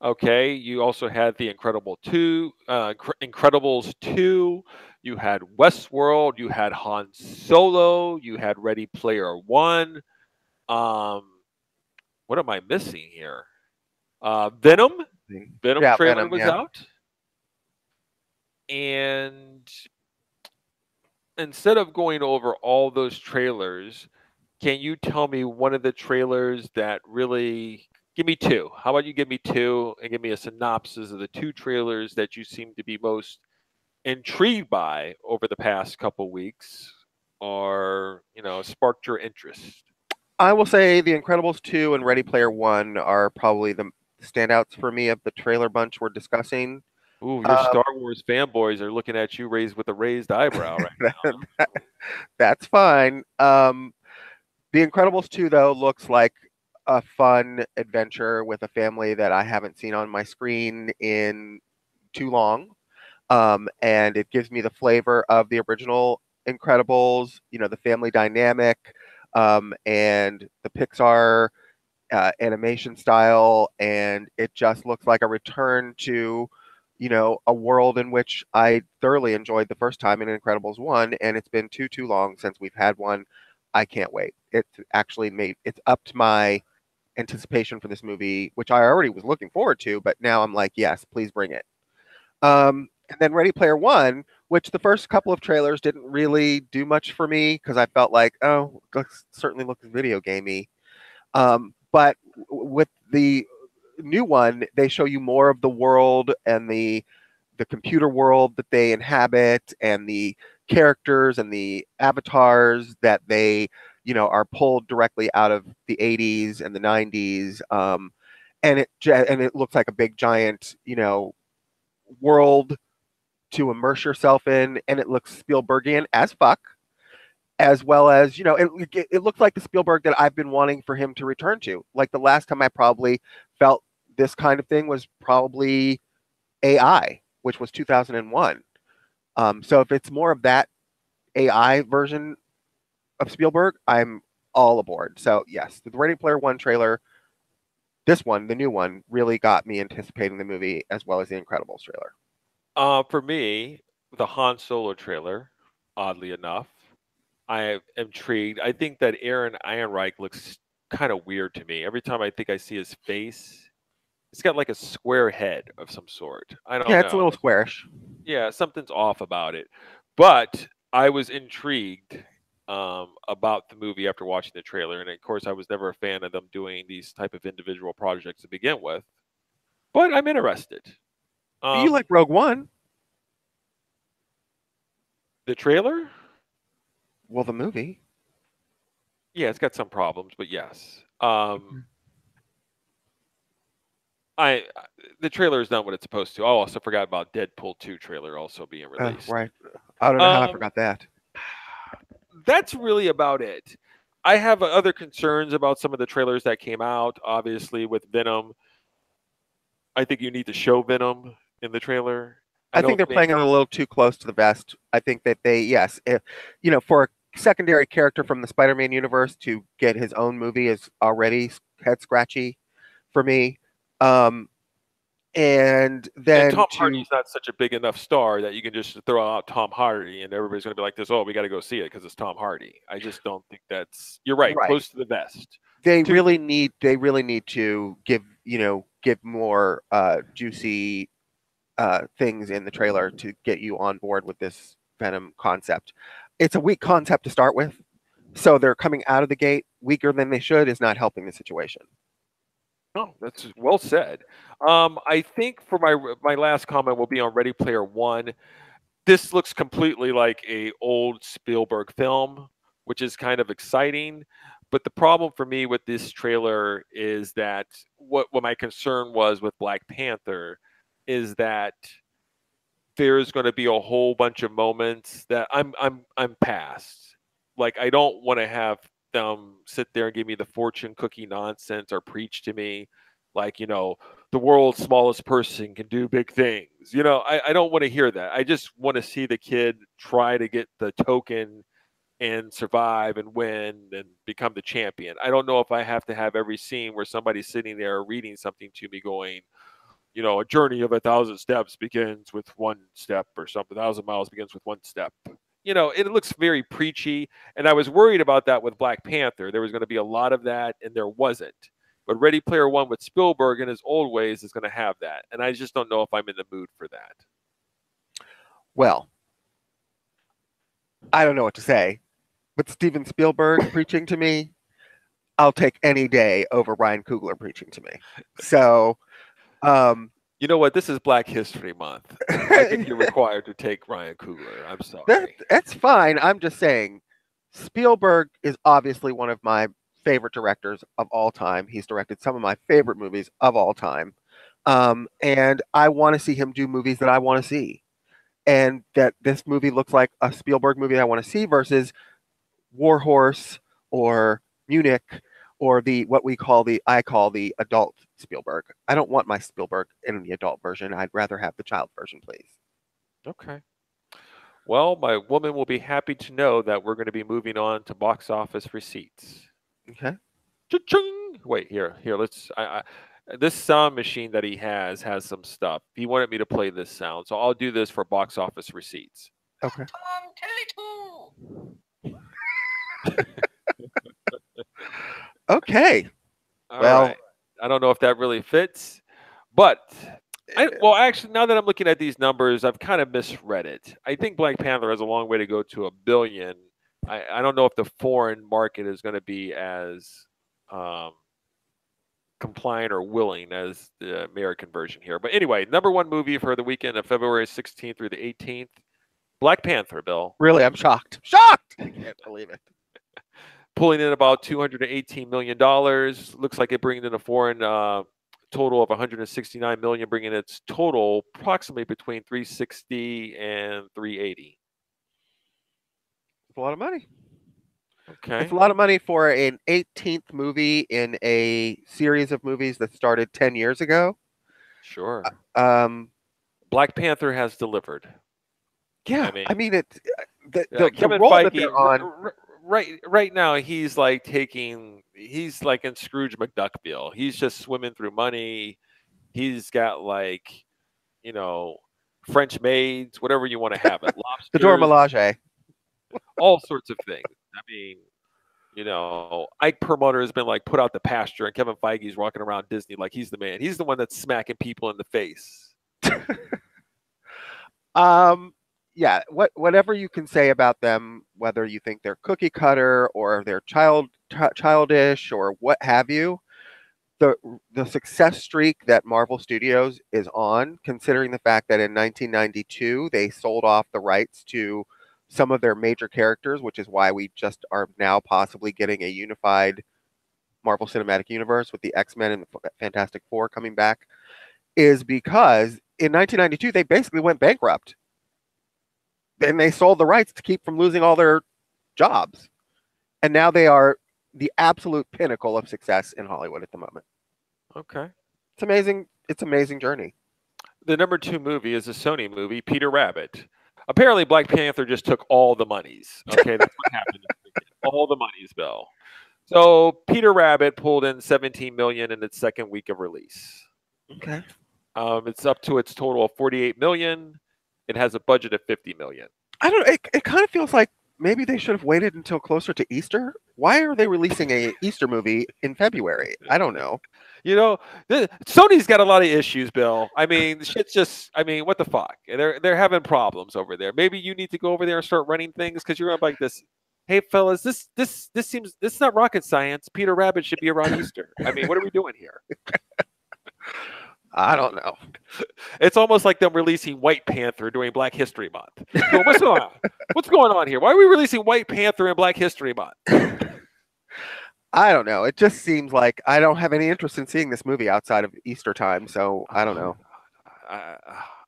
Okay, you also had the Incredibles 2, you had Westworld, you had Han Solo, you had Ready Player One. What am I missing here? Venom. Venom trailer was out. And instead of going over all those trailers, can you tell me one of the trailers that really... Give me two. How about you give me two and give me a synopsis of the two trailers that you seem to be most intrigued by over the past couple weeks or, sparked your interest? I will say The Incredibles 2 and Ready Player One are probably the standouts for me of the trailer bunch we're discussing. Ooh, your Star Wars fanboys are looking at you with a raised eyebrow right now. That's fine. The Incredibles 2, though, looks like a fun adventure with a family that I haven't seen on my screen in too long. And it gives me the flavor of the original Incredibles, the family dynamic, and the Pixar animation style. And it just looks like a return to, a world in which I thoroughly enjoyed the first time in Incredibles 1. And it's been too long since we've had one. I can't wait. It's upped my anticipation for this movie, which I already was looking forward to, but now I'm like, yes, please bring it. And then Ready Player One, which the first couple of trailers didn't really do much for me because I felt like, oh, certainly looks video gamey. But with the new one, they show you more of the world and the computer world that they inhabit and the characters and the avatars that they are pulled directly out of the 80s and the 90s, and it looks like a big giant world to immerse yourself in, and it looks Spielbergian as fuck, as well as it looks like the Spielberg that I've been wanting for him to return to. Like the last time I probably felt this kind of thing was probably AI, which was 2001. So if it's more of that AI version of Spielberg, I'm all aboard. So yes, the Ready Player One trailer, this one, the new one, really got me anticipating the movie as well as the Incredibles trailer. For me, the Han Solo trailer, oddly enough, I am intrigued. I think that Aaron Ehrenreich looks kind of weird to me. Every time I think I see his face, it's got like a square head of some sort. I don't know. Yeah, it's a little squarish. Yeah, something's off about it. But I was intrigued about the movie after watching the trailer, and of course I was never a fan of them doing these type of individual projects to begin with, but I'm interested. You like Rogue One? The trailer? Well, the movie. Yeah, it's got some problems, but yes. Um, I the trailer is done what it's supposed to. I also forgot about Deadpool 2 trailer also being released. Right. I don't know how I Um, forgot that. that's really about it. I have other concerns about some of the trailers that came out. Obviously, with Venom, I think you need to show Venom in the trailer. I I think don't they're think playing it a little too close to the vest. I think that they, yes, if, for a secondary character from the Spider-Man universe to get his own movie is already head scratchy for me. Um, and and then Tom to Hardy's not such a big enough star that you can just throw out Tom Hardy and everybody's going to be like this. Oh, we got to go see it because it's Tom Hardy. I just don't think that's. You're right. right, Close to the vest. they Too. really need to give more juicy things in the trailer to get you on board with this Venom concept. It's a weak concept to start with, so they're coming out of the gate weaker than they should is not helping the situation. No, that's well said. I think for my last comment will be on Ready Player One. This looks completely like a old Spielberg film, which is kind of exciting. But the problem for me with this trailer is that what my concern was with Black Panther is that there's going to be a whole bunch of moments that I'm past. Like I don't want to have them sit there and give me the fortune cookie nonsense or preach to me like, the world's smallest person can do big things. I don't want to hear that. I just want to see the kid try to get the token and survive and win and become the champion. I don't know if I have to have every scene where somebody's sitting there reading something to me going, a journey of 1,000 steps begins with one step or something. 1,000 miles begins with one step. It looks very preachy. And I was worried about that with Black Panther. There was going to be a lot of that, and there wasn't. But Ready Player One with Spielberg in his old ways is going to have that. And I just don't know if I'm in the mood for that. Well, I don't know what to say, but Steven Spielberg preaching to me, I'll take any day over Ryan Coogler preaching to me. So, you know what? This is Black History Month. I think you're required to take Ryan Coogler. I'm sorry. That's fine. I'm just saying, Spielberg is obviously one of my favorite directors of all time. He's directed some of my favorite movies of all time. And I want to see him do movies that I want to see. And that this movie looks like a Spielberg movie I want to see versus War Horse or Munich or I call the adult Spielberg. I don't want my Spielberg in the adult version. I'd rather have the child version, please. Okay. Well, my woman will be happy to know that we're going to be moving on to box office receipts. Okay. Cha-ching! Wait, here. Let's. This sound machine that he has some stuff. He wanted me to play this sound, so I'll do this for box office receipts. Okay. Okay. All Well, right. I don't know if that really fits, but actually, now that I'm looking at these numbers, I've kind of misread it. I think Black Panther has a long way to go to $1 billion. I don't know if the foreign market is going to be as compliant or willing as the American version here. But anyway, number one movie for the weekend of February 16th through the 18th, Black Panther, Bill. Really, I'm shocked. Shocked! I can't believe it. Pulling in about $218 million. Looks like it brings in a foreign total of 169 million, bringing its total approximately between 360 and 380. It's a lot of money. Okay. It's a lot of money for an 18th movie in a series of movies that started 10 years ago. Sure. Black Panther has delivered. Yeah, I mean the Kevin role Feige, that they're on. Right now, he's like in Scrooge McDuckville. He's just swimming through money. He's got French maids, whatever you want to have it, lobsters, the Dora Milaje, all sorts of things. I mean, Ike Perlmutter has been put out the pasture, and Kevin Feige's walking around Disney like he's the man. He's the one that's smacking people in the face. Yeah, whatever you can say about them, whether you think they're cookie cutter or they're childish or what have you, the success streak that Marvel Studios is on, considering the fact that in 1992 they sold off the rights to some of their major characters, which is why we just are now possibly getting a unified Marvel Cinematic Universe with the X-Men and the Fantastic Four coming back is because in 1992 they basically went bankrupt. And they sold the rights to keep from losing all their jobs. And now they are the absolute pinnacle of success in Hollywood at the moment. Okay. It's amazing. It's an amazing journey. The number 2 movie is a Sony movie, Peter Rabbit. Apparently, Black Panther just took all the monies. Okay, that's what happened. All the monies, Bill. So Peter Rabbit pulled in $17 million in its second week of release. Okay. It's up to its total of $48 million. It has a budget of $50 million. I don't know. It kind of feels like maybe they should have waited until closer to Easter. Why are they releasing a Easter movie in February? I don't know. You know, Sony's got a lot of issues, Bill. I mean, shit's just, I mean, what the fuck? They're having problems over there. Maybe you need to go over there and start running things because you're like this. Hey, fellas, this seems, this is not rocket science. Peter Rabbit should be around Easter. I mean, what are we doing here? I don't know. It's almost like them releasing White Panther during Black History Month. So what's going on? What's going on here? Why are we releasing White Panther in Black History Month? I don't know. It just seems like I don't have any interest in seeing this movie outside of Easter time. So I don't know.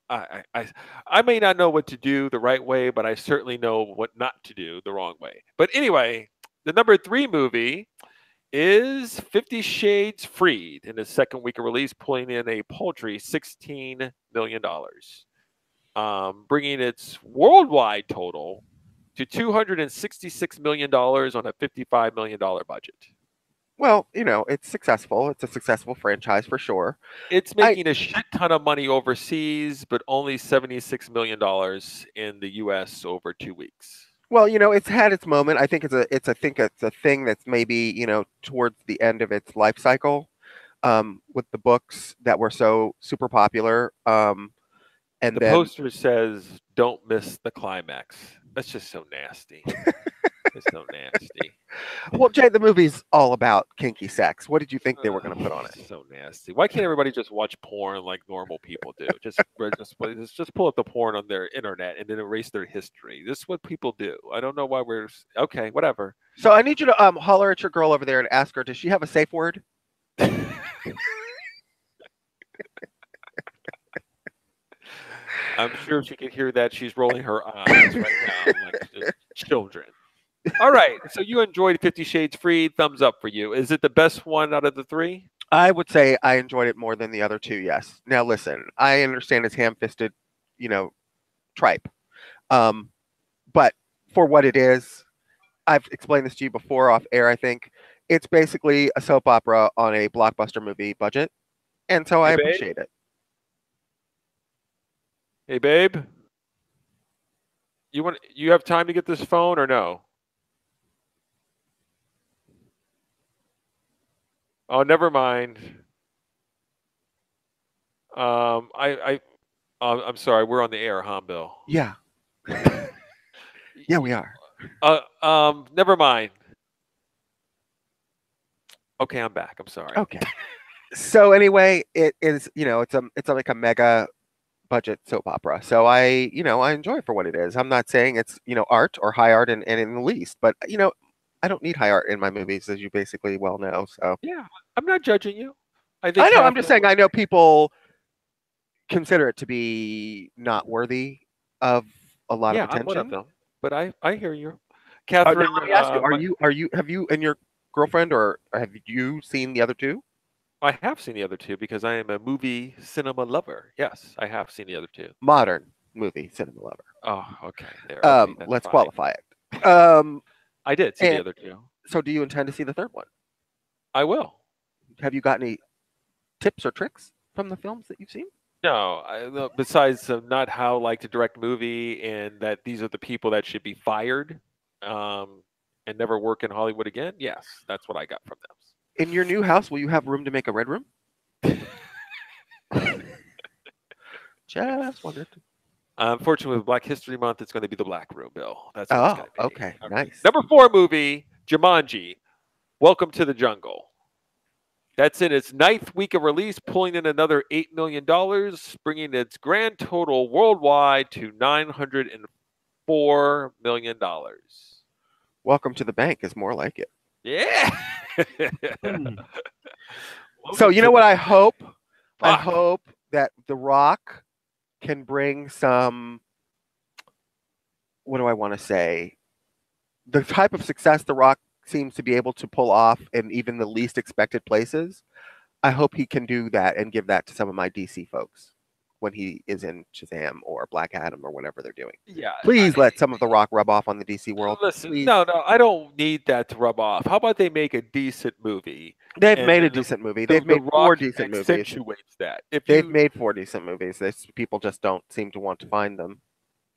I may not know what to do the right way, but I certainly know what not to do the wrong way. But anyway, the number 3 movie is 50 Shades Freed in its second week of release, pulling in a paltry $16 million, bringing its worldwide total to $266 million on a $55 million budget. Well, you know, it's successful. It's a successful franchise for sure. It's making a shit ton of money overseas, but only $76 million in the U.S. over 2 weeks. Well, you know, it's had its moment. I think it's a thing that's maybe, you know, towards the end of its life cycle, with the books that were so super popular. And the poster says, "Don't miss the climax." That's just so nasty. It's so nasty. Well, Jay, the movie's all about kinky sex. What did you think they were going to put on it? So nasty. Why can't everybody just watch porn like normal people do? Just pull up the porn on their internet and then erase their history. This is what people do. I don't know why we're okay. Whatever. So I need you to holler at your girl over there and ask her, does she have a safe word? I'm sure she can hear that. She's rolling her eyes right now like children. All right. So you enjoyed 50 Shades Freed. Thumbs up for you. Is it the best one out of the 3? I would say I enjoyed it more than the other 2, yes. Now, listen, I understand it's ham-fisted, you know, tripe. But for what it is, I've explained this to you before off air, I think. It's basically a soap opera on a blockbuster movie budget. And so I appreciate it. Hey, babe. You have time to get this phone or no? Oh, never mind. I'm sorry. We're on the air, huh, Bill? Yeah. Yeah, we are. Never mind. Okay, I'm back. I'm sorry. Okay. So anyway, it is, you know, it's like a mega budget soap opera. So I enjoy it for what it is. I'm not saying it's, you know, art or high art and in the least, but you know, I don't need high art in my movies, as you basically well know. So yeah, I'm not judging you. I know. I'm just saying. I know people consider it to be not worthy of a lot of attention. I'm one of them. But I hear you, Catherine. Let me ask you: have you and your girlfriend, or have you seen the other 2? I have seen the other 2 because I am a movie cinema lover. Yes, I have seen the other 2. Modern movie cinema lover. Oh, okay. There. Okay, let's fine. qualify it. I did see the other 2. So do you intend to see the third one? I will. Have you got any tips or tricks from the films that you've seen? No, besides not how like to direct movie and that these are the people that should be fired and never work in Hollywood again. Yes, that's what I got from them. In your new house, will you have room to make a red room? Just wondered. Unfortunately, with Black History Month, it's going to be the Black Room, Bill. That's what it's going to be. Okay, nice. Number 4 movie, Jumanji, Welcome to the Jungle. That's in its 9th week of release, pulling in another $8 million, bringing its grand total worldwide to $904 million. Welcome to the bank is more like it. Yeah. So you know what I hope? I Fuck. hope that The Rock can bring some. What do I want to say? The type of success The Rock seems to be able to pull off in even the least expected places. I hope he can do that and give that to some of my DC folks when he is in Shazam or Black Adam or whatever they're doing. Yeah. Please let some of The Rock rub off on the DC world. Listen, Please. no, I don't need that to rub off. How about they make a decent movie? They've and made a the- decent movie. The- They've The made 4 Rock decent movies. accentuates that. If They've you, made 4 decent movies. People just don't seem to want to find them.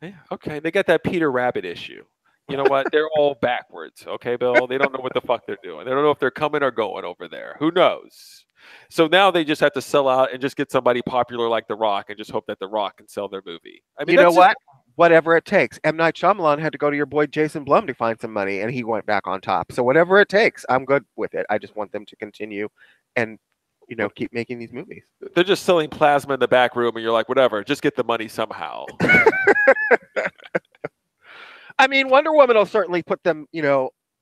yeah, okay, they got that Peter Rabbit issue. You know what? They're all backwards. Okay, Bill. They don't know what the fuck they're doing. They don't know if they're coming or going over there. Who knows? So now they just have to sell out and just get somebody popular like The Rock and just hope that The Rock can sell their movie. I mean, You know that's what? Whatever it takes. M. Night Shyamalan had to go to your boy Jason Blum to find some money, and he went back on top. So whatever it takes, I'm good with it. I just want them to continue and, keep making these movies. They're just selling plasma in the back room, and you're like, whatever, just get the money somehow. I mean, Wonder Woman will certainly put them,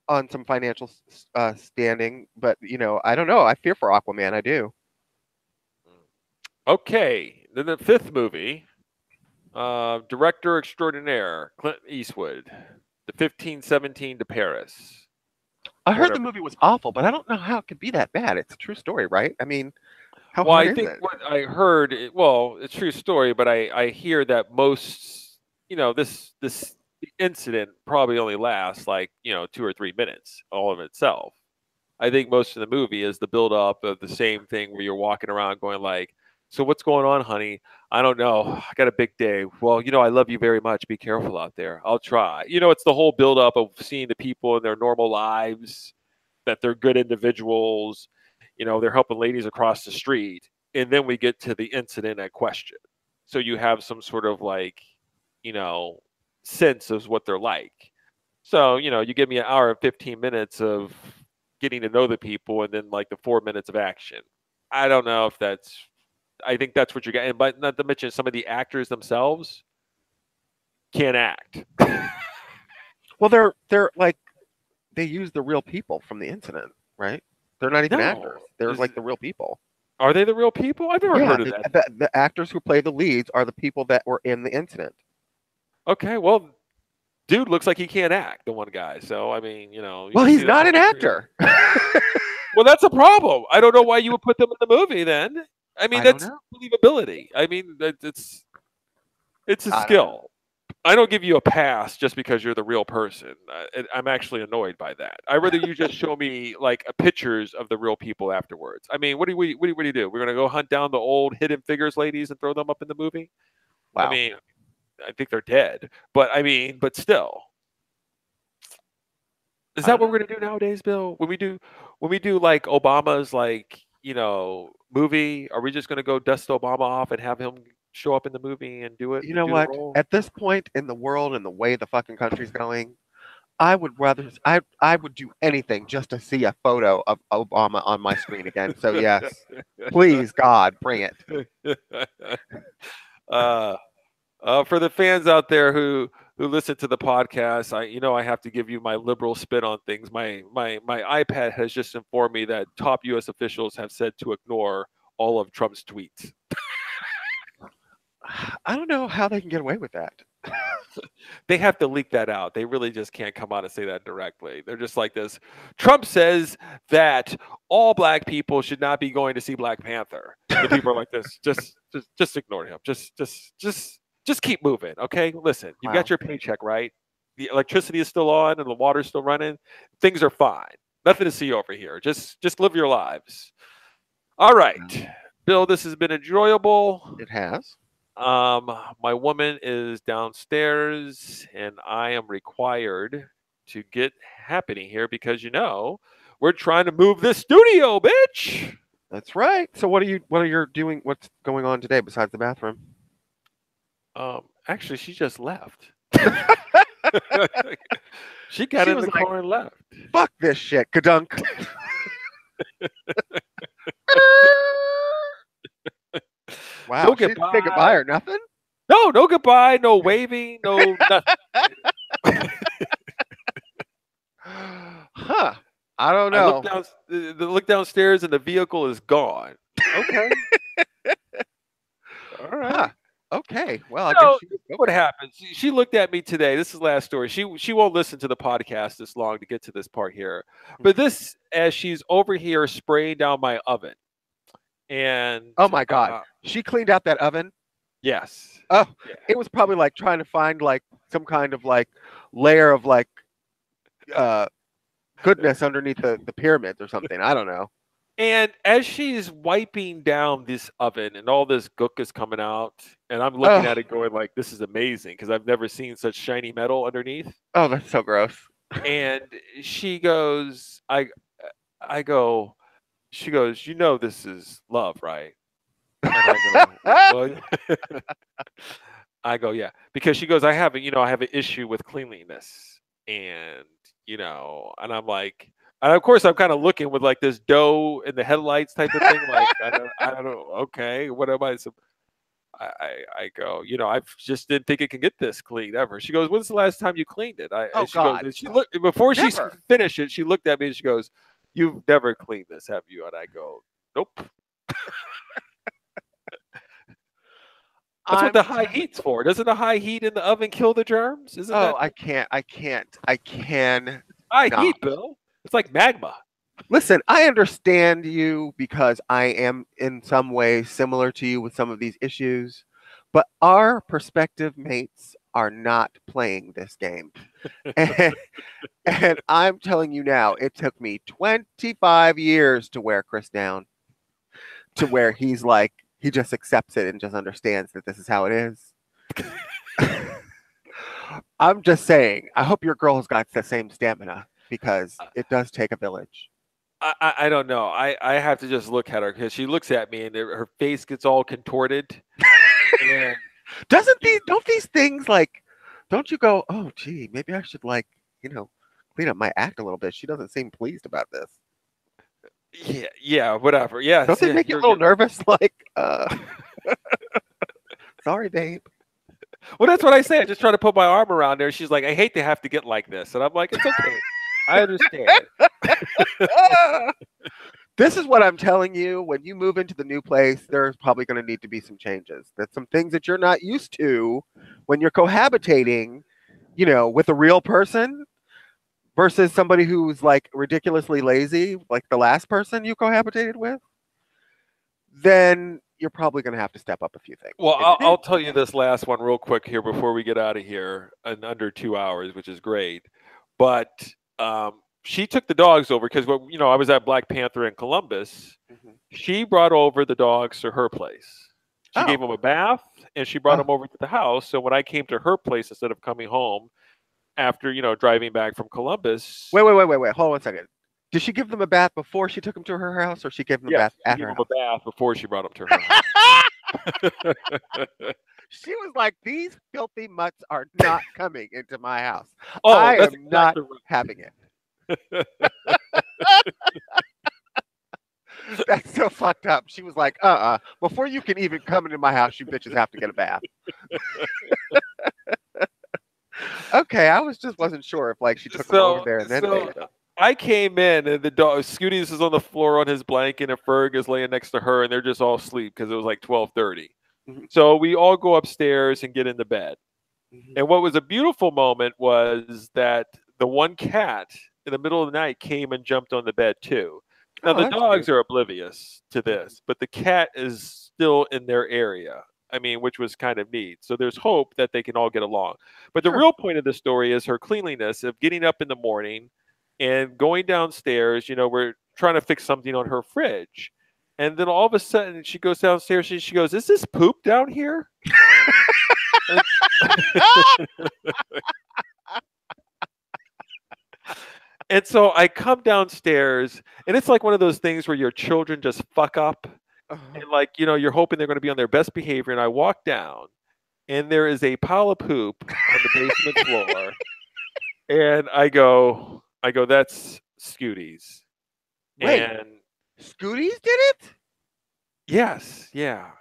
on some financial standing, but, I don't know. I fear for Aquaman. I do. Okay, then the 5th movie, director extraordinaire Clint Eastwood, the 1517 to Paris. I heard the Whatever. movie was awful, but I don't know how it could be that bad. It's a true story, right? I mean, how Well, hard I is think it? what I heard, well, it's a true story, but I hear that most, this incident probably only lasts like 2 or 3 minutes all of itself. I think most of the movie is the build up of the same thing where you're walking around going like, so what's going on, honey? I don't know. I got a big day. Well, I love you very much. Be careful out there. I'll try. It's the whole build up of seeing the people in their normal lives, that they're good individuals. They're helping ladies across the street. And then we get to the incident at question. So you have some sort of like, sense of what they're like. So, you give me an hour and 15 minutes of getting to know the people and then like the 4 minutes of action. I don't know if I think that's what you're getting. But not to mention some of the actors themselves can't act. Well, they're like, they use the real people from the incident, right? They're not even No. actors. They're Is like it- the real people. Are they the real people? I've never heard of that. The actors who play the leads are the people that were in the incident. Okay, well, dude looks like he can't act, the one guy. So, I mean, you Well, can he's see not that- an actor. Well, that's a problem. I don't know why you would put them in the movie then. I mean, I don't that's know. believability. I mean, it's a I don't skill. I don't give you a pass just because you're the real person. I'm actually annoyed by that. I'd rather you just show me like pictures of the real people afterwards. I mean, what do you do? We're gonna go hunt down the old Hidden Figures ladies and throw them up in the movie? Wow. I mean, I think they're dead, but but still, is that what we're gonna do nowadays, Bill? When we do like Obama's like movie, are we just gonna go dust Obama off and have him show up in the movie and do it? You know do the what? role? At this point in the world and the way the fucking country's going, I would do anything just to see a photo of Obama on my screen again. So yes, please God, bring it. For the fans out there who listen to the podcast, I have to give you my liberal spin on things. My iPad has just informed me that top U.S. officials have said to ignore all of Trump's tweets. I don't know how they can get away with that. They have to leak that out. They really just can't come out and say that directly. They're just like this. Trump says that all black people should not be going to see Black Panther. The people are like this. Just ignore him. Just keep moving. Okay. Listen, you've got your paycheck, right? The electricity is still on and the water's still running. Things are fine. Nothing to see over here. Just live your lives. All right, Bill. This has been enjoyable. It has. My woman is downstairs and I am required to get happening here because we're trying to move this studio, bitch. That's right. So what are you doing? What's going on today besides the bathroom? Actually she just left. She got She in was the like, car and left. Fuck this shit, kadunk. Wow, No she didn't say goodbye. goodbye or nothing? No goodbye, no waving, no nothing. Huh. I don't I look know. down, look downstairs, and the vehicle is gone. Okay, all right. Huh. Okay. Well, I guess So she this was is what okay. happens. She looked at me today. This is the last story. She won't listen to the podcast this long to get to this part here. But this, as she's over here spraying down my oven, and Oh my God. She cleaned out that oven. yes, Oh, yeah. it was probably like trying to find like some kind of like layer of like uh goodness underneath the pyramids or something. I don't know. And as she's wiping down this oven and all this gook is coming out, and I'm looking at Oh, it going like, this is amazing because I've never seen such shiny metal underneath. oh, that's so gross. And she goes, I go, she goes, you know, this is love, right? And I go, well, I go, yeah, because she goes, I have a, I have an issue with cleanliness, and and I'm like, and of course I'm kind of looking with like this doe in the headlights type of thing, like I don't know, okay, what am I? So I go, I just didn't think it can get this clean ever. She goes, when's the last time you cleaned it? Oh And she goes, God. and she looked before she Never. finished it. She looked at me and she goes, "You've never cleaned this, have you?" And I go, "Nope." That's what I'm the high heat's for. Doesn't the high heat in the oven kill the germs? Isn't Oh, that I can high not. heat, Bill? It's like magma. Listen, I understand you because I am in some way similar to you with some of these issues, but our prospective mates are not playing this game. And, and I'm telling you now, it took me 25 years to wear Chris down to where he's like, he just accepts it and just understands that this is how it is. I'm just saying, I hope your girl's got the same stamina because it does take a village. I don't know. I have to just look at her because she looks at me and her face gets all contorted. And Don't these things like, don't you go, oh, gee, maybe I should like, clean up my act a little bit. She doesn't seem pleased about this. yeah, whatever. Yeah, Don't they make you a little nervous? Like, sorry, babe. well, that's what I say. I just try to put my arm around her. She's like, I hate to have to get like this, and I'm like, it's okay. I understand. This is what I'm telling you. When you move into the new place, there's probably going to need to be some changes. There's some things that you're not used to when you're cohabitating, with a real person versus somebody who's like ridiculously lazy, like the last person you cohabitated with. Then you're probably going to have to step up a few things. Well, I'll tell you this last one real quick here before we get out of here in under 2 hours, which is great. But she took the dogs over because I was at Black Panther in Columbus. Mhm. She brought over the dogs to her place. She Oh. gave them a bath and she brought them over to the house. So when I came to her place instead of coming home after driving back from Columbus, Wait. Hold on one second. Did she give them a bath before she took them to her house, or she gave them a bath at she her gave house? them a bath before she brought them to her house. She was like, "These filthy mutts are not coming into my house. Oh, I that's am not exactly right. having it." That's so fucked up. She was like, before you can even come into my house, you bitches have to get a bath. Okay, I wasn't sure if like she took them over there and then bathed them. I came in and the dog Scooties is on the floor on his blanket and Ferg is laying next to her and they're just all asleep because it was like 12:30. Mhm. So we all go upstairs and get into bed. Mhm. And what was a beautiful moment was that the one cat in the middle of the night came and jumped on the bed too. Now the that's dogs cute. are oblivious to this, but the cat is still in their area. I mean, which was kind of neat. So there's hope that they can all get along. But the Sure. real point of the story is her cleanliness of getting up in the morning and going downstairs. We're trying to fix something on her fridge. And then all of a sudden she goes downstairs and she goes, "Is this poop down here?" And so I come downstairs and it's like one of those things where your children just fuck up. And like, you're hoping they're going to be on their best behavior. And I walk down and there is a pile of poop on the basement floor. And I go, that's Scooties. Wait. And Scooties did it? yes, yeah.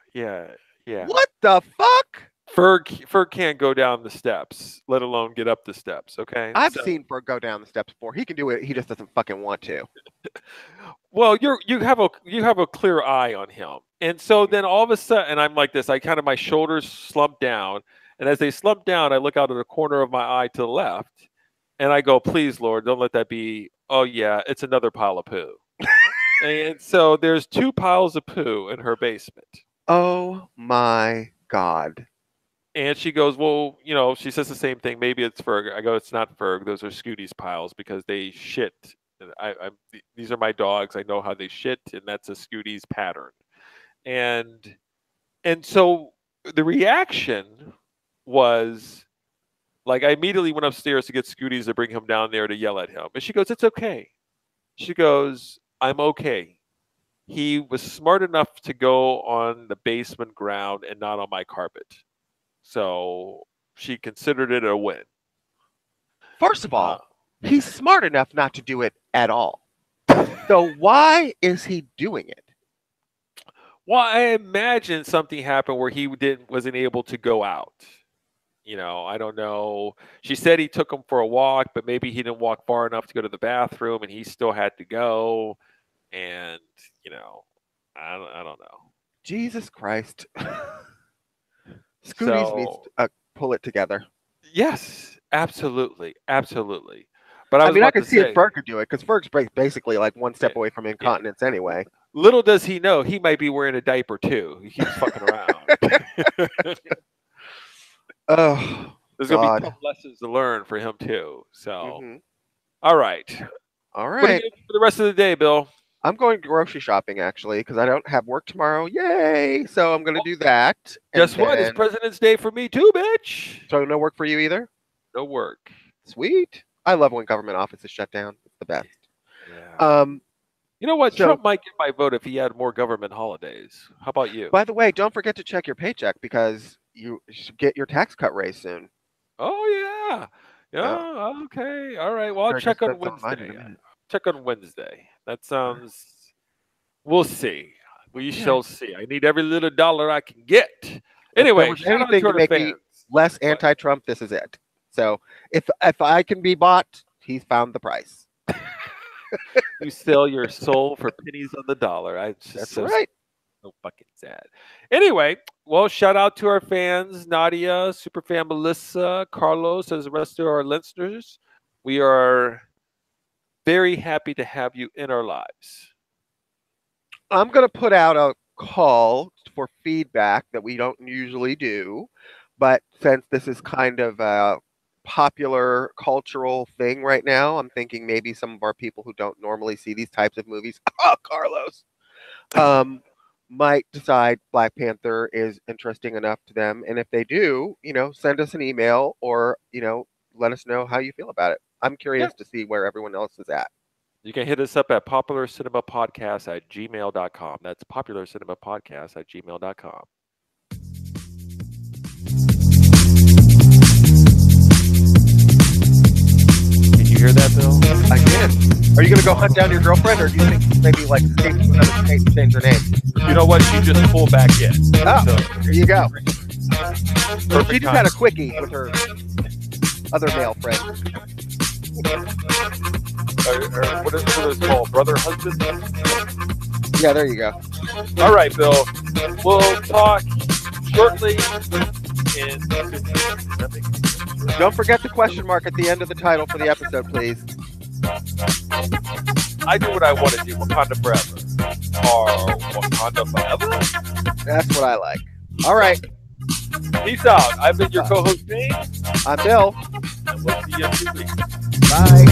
What the fuck? Ferg can't go down the steps, let alone get up the steps. Okay. I've So- seen Ferg go down the steps before. He can do it. He just doesn't fucking want to. Well, you have a clear eye on him, and so then all of a sudden I'm like this. I kind of my shoulders slump down, and as they slump down, I look out of the corner of my eye to the left, and I go, "Please, Lord, don't let that be." Oh yeah, it's another pile of poo. And so there's 2 piles of poo in her basement. Oh my God. And she goes, well, you know, she says the same thing. Maybe it's Ferg. I go, it's not Ferg. Those are Scooty's piles because they shit. These are my dogs. I know how they shit, and that's a Scooty's pattern. And so the reaction was like I immediately went upstairs to get Scooty's to bring him down there to yell at him. And she goes, it's okay. She goes, I'm okay. He was smart enough to go on the basement ground and not on my carpet. So she considered it a win. First of all, he's smart enough not to do it at all. So why is he doing it? Well, I imagine something happened where he wasn't able to go out. You know, I don't know. She said he took him for a walk, but maybe he didn't walk far enough to go to the bathroom, and he still had to go. And you know, I don't know. Jesus Christ. Scooties needs to pull it together. Yes, absolutely, absolutely. But I mean, I can can see if Ferg could do it because Ferg's basically like one step away from incontinence anyway. Little does he know, he might be wearing a diaper too. He keeps fucking around. Oh, there's gonna be tough lessons to learn for him too. So, all right. All What are you right. gonna do for the rest of the day, Bill? I'm going grocery shopping actually because I don't have work tomorrow. Yay! So I'm going to do that. Guess what? It's President's Day for me too, bitch. So no work for you either? No work. Sweet. I love when government offices shut down. It's the best. Yeah. You know what? Trump might get my vote if he had more government holidays. How about you? By the way, don't forget to check your paycheck because you should get your tax cut raise soon. Oh yeah. Yeah. Okay. All right. Well, I'll check on Wednesday. Check on Wednesday. That sounds. We'll see. We shall see. I need every little dollar I can get. Anyway, shout out to our fans. Less anti-Trump. This is it. So if I can be bought, he's found the price. You sell your soul for pennies on the dollar. That's right. So fucking sad. Anyway, well, shout out to our fans, Nadia, Superfan Melissa, Carlos, as the rest of our listeners. We are very happy to have you in our lives. I'm going to put out a call for feedback that we don't usually do, but since this is kind of a popular cultural thing right now, I'm thinking maybe some of our people who don't normally see these types of movies, Carlos, might decide Black Panther is interesting enough to them. And if they do, send us an email or, let us know how you feel about it. I'm curious to see where everyone else is at. You can hit us up at popularcinemapodcast@gmail.com. That's popularcinemapodcast@gmail.com. Can you hear that, Bill? I can. Are you going to go hunt down your girlfriend, or do you think maybe like escape to another state and change her name? You know what? She just pulled back in. Oh, So, there you go. So she perfect just had a quickie with her other male friend. what is it called? Brother, husband? Yeah, there you go. All right, Bill. We'll talk shortly. Don't forget the question mark at the end of the title for the episode, please. I do what I want to do. Wakanda forever. Or Wakanda forever? That's what I like. All right. Peace out. I've been your co-host, Dane. I'm Bill. And we'll see you in 2 weeks. Bye.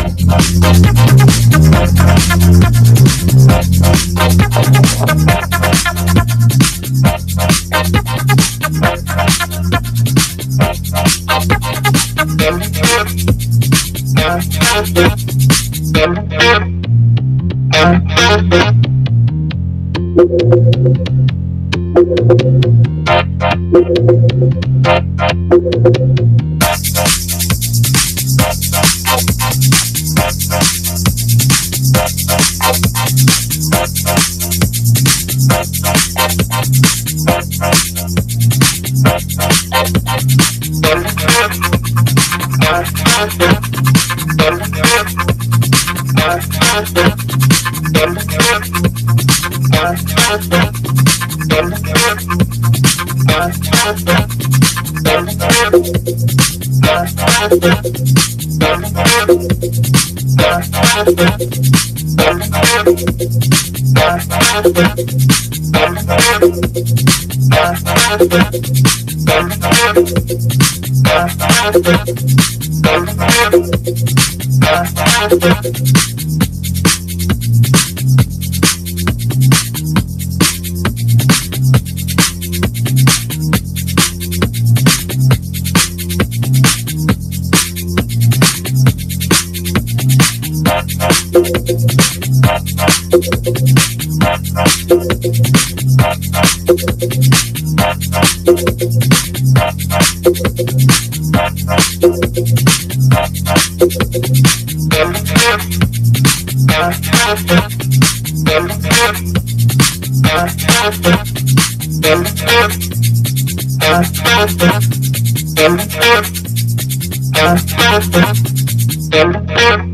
Thank you.